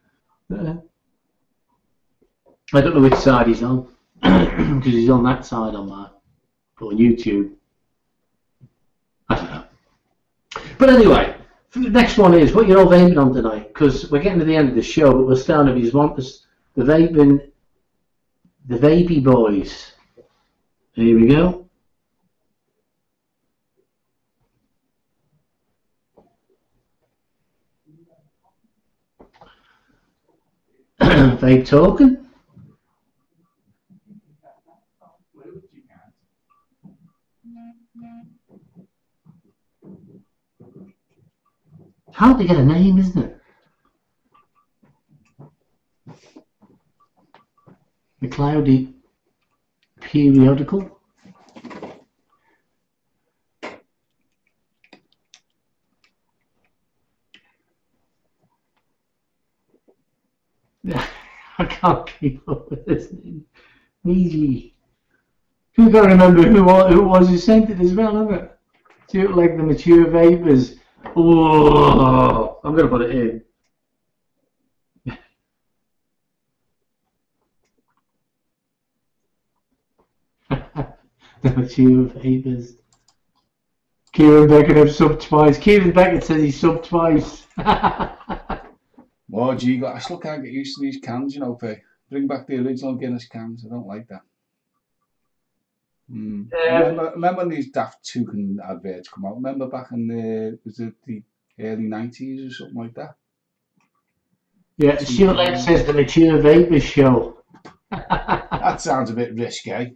I don't know which side he's on, because he's on that side on my, or YouTube. I don't know. But anyway, the next one is what you're all vaping on tonight, because we're getting to the end of the show, but we're starting if you want this, the Vapey Boys. Here we go. Vape talking. Hard to get a name, isn't it? The Cloudy Periodical. I can't keep up with this name. Easily. You've got to remember who it was who sent it as well, haven't it? Do it like the mature vapors. Oh, I'm going to put it in. The mature vapors. Kieran Beckett have subbed twice. Kieran Beckett says he subbed twice. Oh, gee, I still can't get used to these cans, you know, P. Bring back the original Guinness cans. I don't like that. Remember when these Daft Toucan adverts come out? Remember back in the, was it the early 90s or something like that? Yeah, Stuart Lane says the Mature Vapors Show. That sounds a bit risque.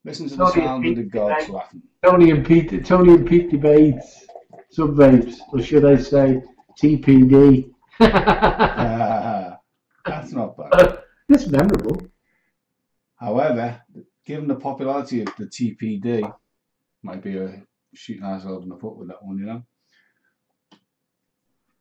Listen to the sound of the gods laughing. Tony and Pete debates sub vapes, or should I say TPD? That's not bad. It's memorable. However, given the popularity of the TPD, might be shooting ourselves in the foot with that one, you know.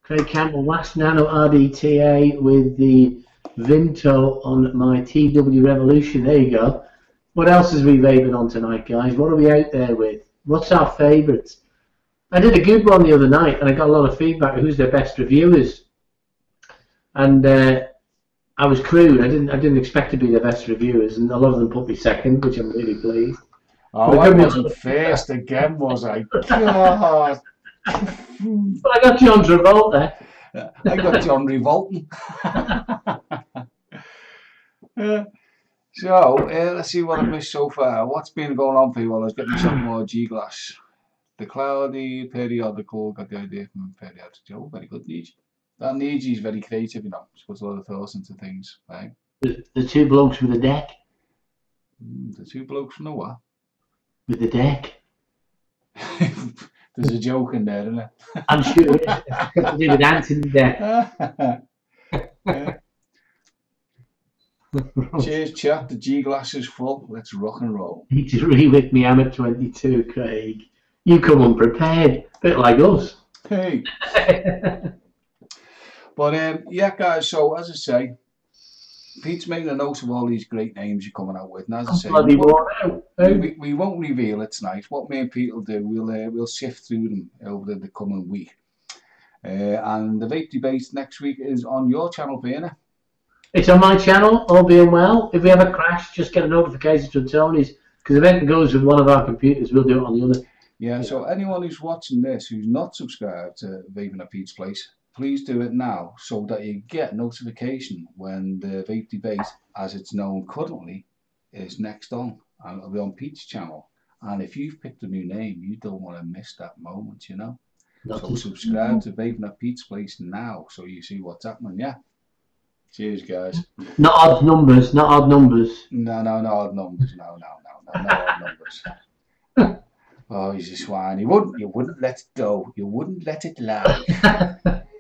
Craig Campbell, last Nano RDTA with the Vinto on my TW Revolution. There you go. What else is we vaping on tonight, guys? What are we out there with? What's our favourites? I did a good one the other night, and I got a lot of feedback. Who's their best reviewers? And I was crude. I didn't expect to be the best reviewers, and a lot of them put me second, which I'm really pleased. Oh, I wasn't first again, was I? God. Well, I got John Travolta. I got John revolting. So, let's see what I've missed so far. What's been going on for you? Well, I was getting some more G-glass. The Cloudy Periodical, got the idea from Periodical. Oh, very good, Niji. That Niji is very creative, you know. She puts a lot of thoughts into things, right? The two blokes with the deck. The two blokes from the what? With the deck. There's a joke in there, isn't there? I'm sure it's got to do with Anthony deck. Yeah. Cheers, chat. The G-glass is full. Let's rock and roll. You just re-whipped me. I'm at 22, Craig. You come unprepared, bit like us. Hey. But yeah, guys. So as I say, Pete's making a note of all these great names you're coming out with. And as I say, we won't reveal it tonight. What me and Pete will do, we'll sift through them over the coming week. And the Vape Debate next week is on your channel, Fiona. It's on my channel, all being well. If we have a crash, just get a notification to Tony's, because if anything goes with one of our computers, we'll do it on the other. Yeah, so anyone who's watching this who's not subscribed to Vaping at Pete's Place, please do it now so that you get notification when the Vape Debate, as it's known currently, is next on. And it'll be on Pete's channel. And if you've picked a new name, you don't want to miss that moment, you know. So subscribe to Vaping at Pete's Place now so you see what's happening, yeah. Cheers, guys. Not odd numbers, not odd numbers. No, no, no odd numbers. No odd numbers. Oh, he's a swine. You wouldn't let it go. You wouldn't let it lie.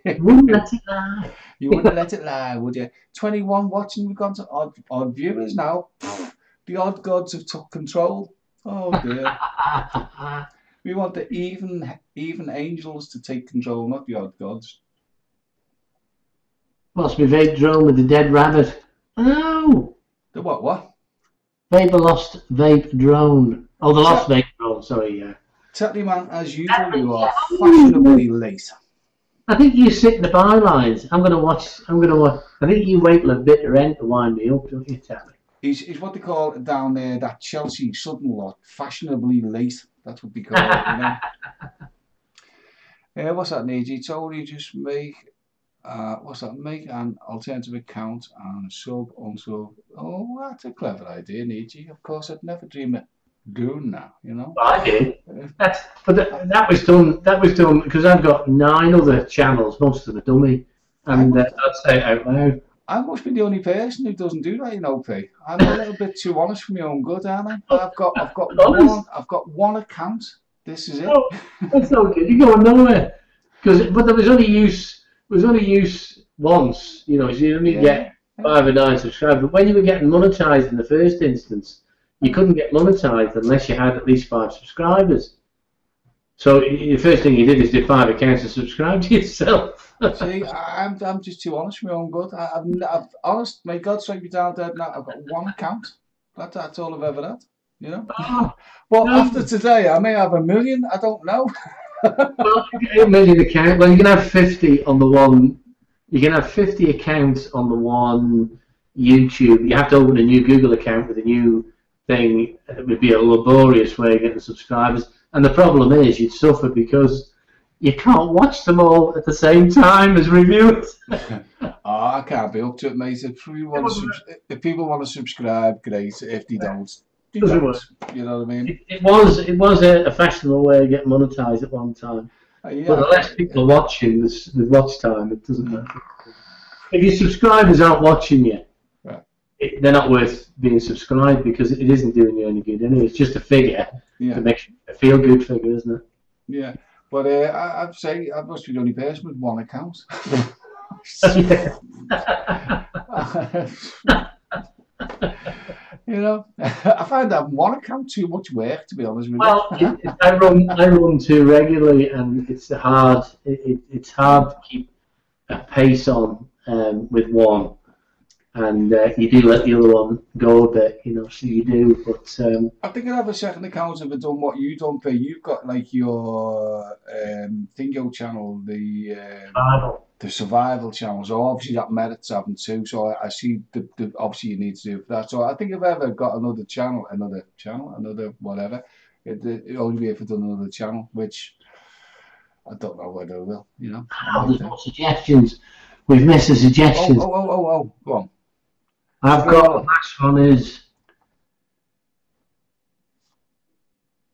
Wouldn't let it lie. You wouldn't let it lie, would you? 21 watching, we've gone to odd viewers now. The odd gods have took control. Oh dear. We want the even angels to take control, not the odd gods. What's my vape drone with the dead rabbit? Oh! The what? Vapor lost vape drone. Oh, the lost vape drone, sorry, yeah. Tell you, man, as usual, you are fashionably late. I think you sit in the bylines. I'm gonna watch. I think you wait a bit to end to wind me up, don't you, Terry? He's what they call down there, that Chelsea Sutton lot, fashionably late. That's what they call it, you know. What's that, Niji? Totally just make, what's that? Make an alternative account and sub unsub. Oh, that's a clever idea, Niji. Of course, I'd never dream of doing that, you know. I did. That was done. That was done because I've got 9 other channels, most of them are dummy, and I'd say it out loud. I must be the only person who doesn't do that, you know, P. I'm a little bit too honest for my own good, aren't I? I've got one account. This is it. Oh, that's no good. You're going nowhere. But there was only use once. You know, so you only get 5 or 9 subscribers. But when you were getting monetized in the first instance, you couldn't get monetized unless you had at least 5 subscribers. So the first thing you did is do 5 accounts and subscribe to yourself. See, I'm just too honest for my own good. I've honest, may God strike me down dead now. I've got one account. That's all I've ever had. You know. Well, after today, I may have 1 million. I don't know. Well, you get 1 million account. Well, you can have 50 on the one. You can have 50 accounts on the one YouTube. You have to open a new Google account with a new thing. It would be a laborious way of getting subscribers. And the problem is, you'd suffer because you can't watch them all at the same time as reviewers. I can't be up to it, mate. If people want to subscribe, great. If they don't, they don't. You know what I mean? It was a fashionable way of getting monetized at one time. Yeah, but the less people are watching, the watch time, it doesn't matter. If your subscribers aren't watching you, they're not worth being subscribed because it isn't doing you any good anyway. It's just a figure to make a feel-good figure, isn't it? Yeah. But I'd say I must be the only person with one account. You know, I find having one account too much work, to be honest with you. Well, I run 2 regularly, and it's hard. It's hard to keep a pace on with one, and you do let the other one go a bit, you know. So you do, but I think I'd have a second account if I'd done what you done. Pay. You've got like your Thingo channel, the survival channel. So obviously that merits having 2. So I see the obviously you need to do that. So I think if I ever got another whatever, it only be if I'd done another channel, which I don't know whether I will. You know. There's more suggestions. We've missed the suggestions. Oh, go on. I've got the last one is.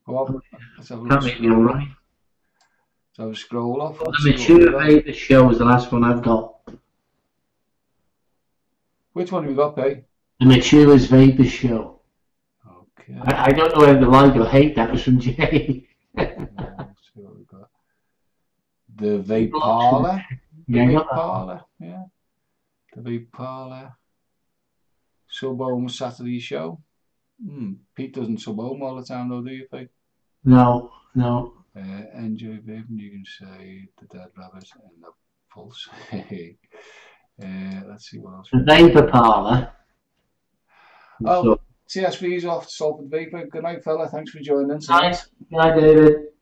Well, can't make me all right. So scroll off. The Mature Vapor Show is the last one I've got. Which one have you got, Pay? The Mature's Vapor Show. Okay. I don't know whether to like or hate that. Was from Jay. Let's see what we've got. The Vape Parlour. Yeah. The Vape Parlour. Sub-home Saturday show. Pete doesn't sub-home all the time though, do you, Pete? No. Enjoy vaping, you can say the dead rabbits and the pulse. Let's see what else. The Vapor Parlour. Oh, CSV's off Salford Vapor. Good night, fella. Thanks for joining us. Nice. Good night, David.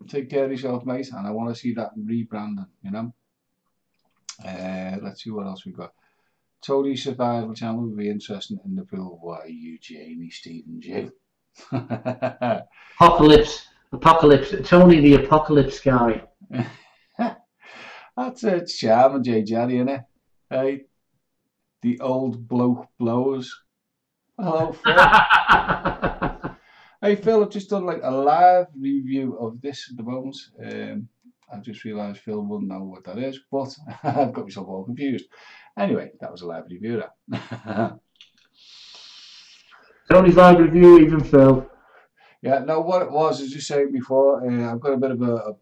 Take care of yourself, mate. And I want to see that rebranding, you know. Let's see what else we've got. Totally Survival Channel would be interesting in the pool. Why are you, Jamie, Stephen J? Apocalypse, Tony the Apocalypse guy. That's it, charming, J. Jerry, isn't it? Hey, the old bloke blowers. Hello, Phil. Hey, Phil, I've just done like a live review of this at the moment. I've just realised Phil wouldn't know what that is, but I've got myself all confused. Anyway, that was a live review. Tony's live review, even Phil. Yeah, no, what it was, as you said before, I've got a bit of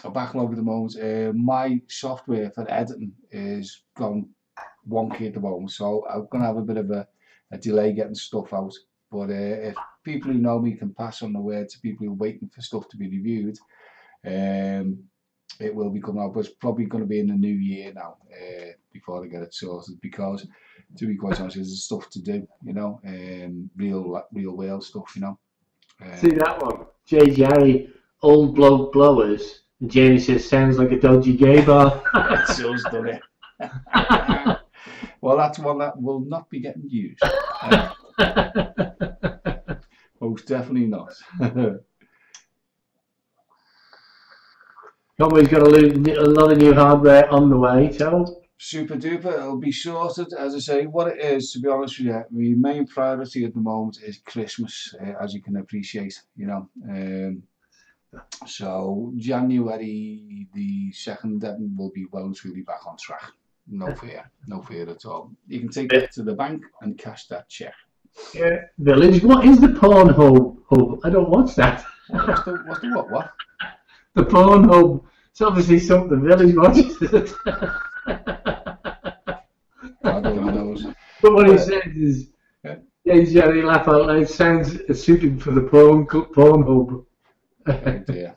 a backlog at the moment. My software for editing is gone wonky at the moment, so I'm gonna have a bit of a delay getting stuff out. But if people who know me can pass on the word to people who are waiting for stuff to be reviewed, um, it will be coming out. But it's probably going to be in the new year now before I get it sorted. Because, to be quite honest, there's stuff to do, you know, real world stuff, you know. See that one? J. Jarry, old bloke blowers. And Jamie says, sounds like a dodgy gay bar. It's just done it. Well, that's one that will not be getting used. Most definitely not. Conway's got a lot of new hardware on the way, so. Super duper, it'll be sorted. As I say, what it is, to be honest with you, my main priority at the moment is Christmas, as you can appreciate, you know. So January the 2nd, then we'll be well and truly back on track. No fear at all. You can take that to the bank and cash that check. Yeah. Village, what is the porn hub? I don't watch that. What's the what? The porn hub. It's obviously something Village watches. I don't know. But what he says is, yeah, Jerry laugh out loud, sounds suited for the porn hub. Oh dear.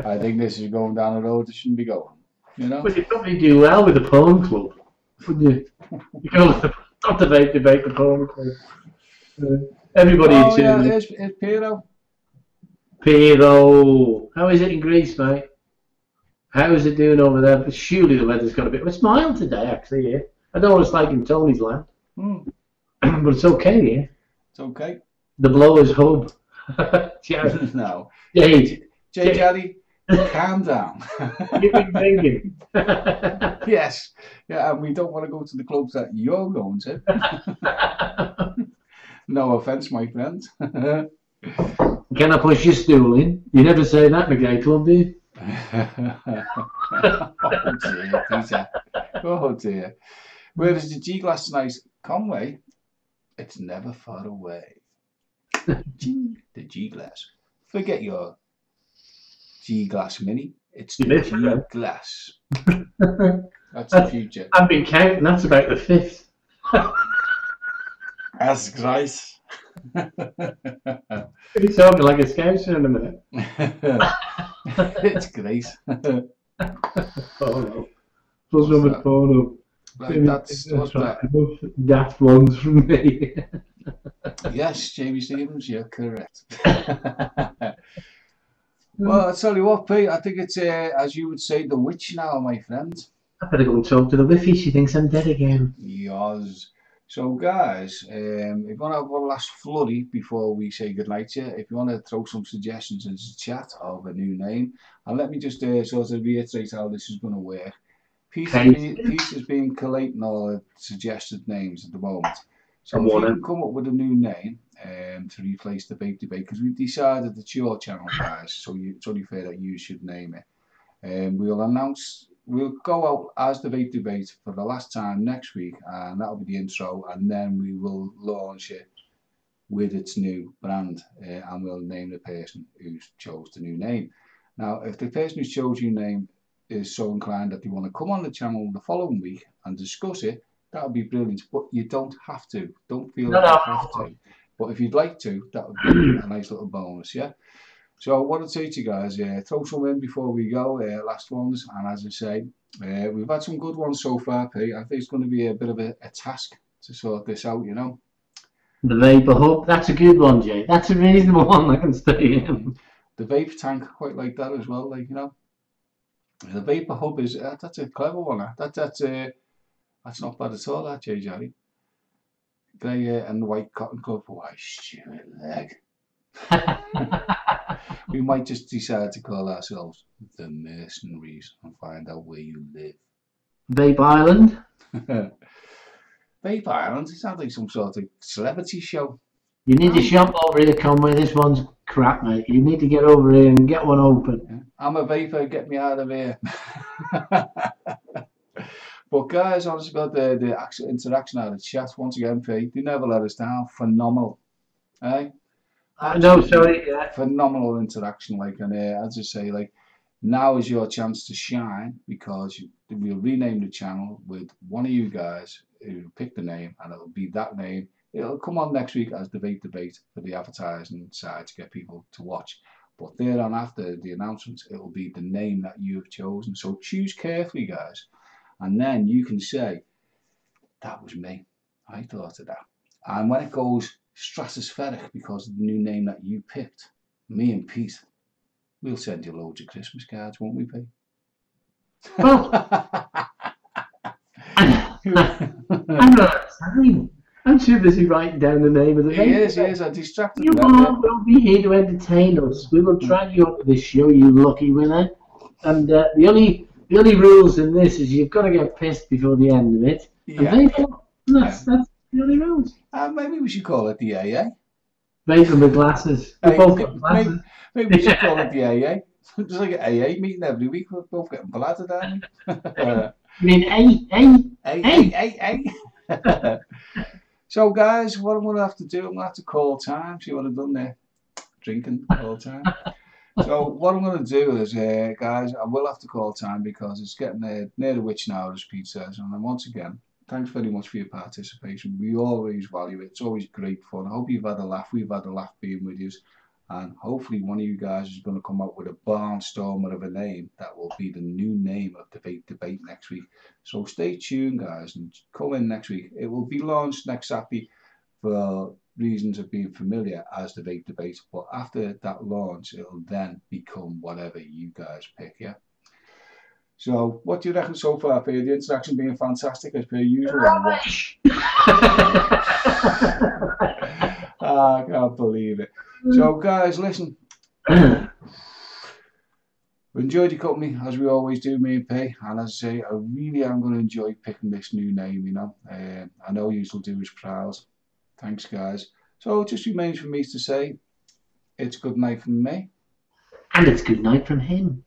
I think this is going down a road it shouldn't be going. You know? But you'd probably do well with the porn club, wouldn't you? You call it not the Vape Debate, the porn club. Everybody oh, yeah, it's Piero. Piero. How is it in Greece, mate? How is it doing over there? But surely the weather's got a bit. It's mild today, actually, yeah. I don't know what it's like in Tony's land. But it's okay, yeah. It's okay. The blower's hub. No. J. Daddy, calm down. You've been thinking. Yes. Yeah, and we don't want to go to the clubs that you're going to. No offence, my friend. Can I push your stool in? You never say that in a gay club, do you? Oh dear, Peter. Oh dear. Where is the G-Glass tonight? Conway? It's never far away. The G-Glass. Forget your G-Glass Mini. It's the G-Glass. That's the future. I've been counting. That's about the 5th. That's Grace. You're talking like a scouser in a minute. It's Grace. Oh no. Plus number 4 up. Right, that's what's that? Enough daft ones from me. Yes, Jamie Stevens, you're correct. Well, I'll tell you what, Pete, I think it's, as you would say, the witch now, my friend. I better go and talk to the Wiffy. She thinks I'm dead again. Yes. So, guys, if you want to have one last flurry before we say goodnight to you, if you want to throw some suggestions into the chat of a new name, and let me just sort of reiterate how this is going to work. Pete has been collating all the suggested names at the moment. So if you can come up with a new name to replace the Vape Debate, because we've decided it's your channel, guys, so it's only fair that you should name it. We'll go out as the Vape Debate for the last time next week, and that'll be the intro, and then we will launch it with its new brand, and we'll name the person who chose the new name. Now, if the person who chose your name is so inclined that they want to come on the channel the following week and discuss it, that would be brilliant. But you don't have to. Don't feel like you have to. But if you'd like to, that would be a nice little bonus, yeah? So what I'd say to you guys, throw some in before we go, last ones. And as I say, we've had some good ones so far, Pete. I think it's going to be a bit of a task to sort this out, you know? The Vapor Hub, that's a good one, Jay. That's a reasonable one I can stay in. The Vape Tank, quite like that as well, like, you know? The Vapor Hub is, that's a clever one. That's not bad at all, that, Jerry. Grey and white cotton club. Why, stupid leg. We might just decide to call ourselves the Mercenaries and find out where you live. Vape Island? Vape Island? It sounds like some sort of celebrity show. You need to shop over here, Conway. This one's crap, mate. You need to get over here and get one open. Yeah. I'm a vapor, get me out of here. But guys, honestly about the actual interaction out of the chat, once again, Pete, they never let us down. Phenomenal. Eh? No, sorry. Phenomenal interaction, like, and as I say, like, Now is your chance to shine, because we'll rename the channel with one of you guys who pick the name, and it'll be that name. It'll come on next week as the Vape Debate for the advertising side to get people to watch. But there on after the announcements, it'll be the name that you have chosen. So choose carefully, guys. And then you can say, that was me. I thought of that. And when it goes stratospheric because of the new name that you picked, me and Pete, we'll send you loads of Christmas cards, won't we, Pete? Well, I'm not time. I'm too busy writing down the name of the He Vape. is, I distracted You him. all will be here to entertain us. We will drag you up to this show, you lucky winner. And the only rules in this is you've got to get pissed before the end of it. Yeah. And that's the only rules. Maybe we should call it the AA. Vaping with glasses. We both got glasses. Maybe we should call it the AA. It's like an AA meeting every week. We're both getting bladdered, aren't we? You mean A. So, guys, what I'm going to have to do, I'm going to have to call time. See what I've done there? Drinking all the time. So, what I'm going to do is, guys, I will have to call time because it's getting near the witching hour, as Pete says. And then once again, thanks very much for your participation. We always value it. It's always great fun. I hope you've had a laugh. We've had a laugh being with you. And hopefully one of you guys is going to come up with a barnstormer of a name that will be the new name of the Vape Debate next week. So stay tuned, guys, and come in next week. It will be launched next Saturday for reasons of being familiar as the Vape Debate. But after that launch, it'll then become whatever you guys pick, yeah? So what do you reckon so far, Peter? The interaction being fantastic as per usual. rubbish? I can't believe it. So, guys, listen. We enjoyed your company, as we always do, me and P. And as I say, I really am going to enjoy picking this new name, you know. I know you will do us proud. Thanks, guys. So, it just remains for me to say, it's good night from me. And it's good night from him.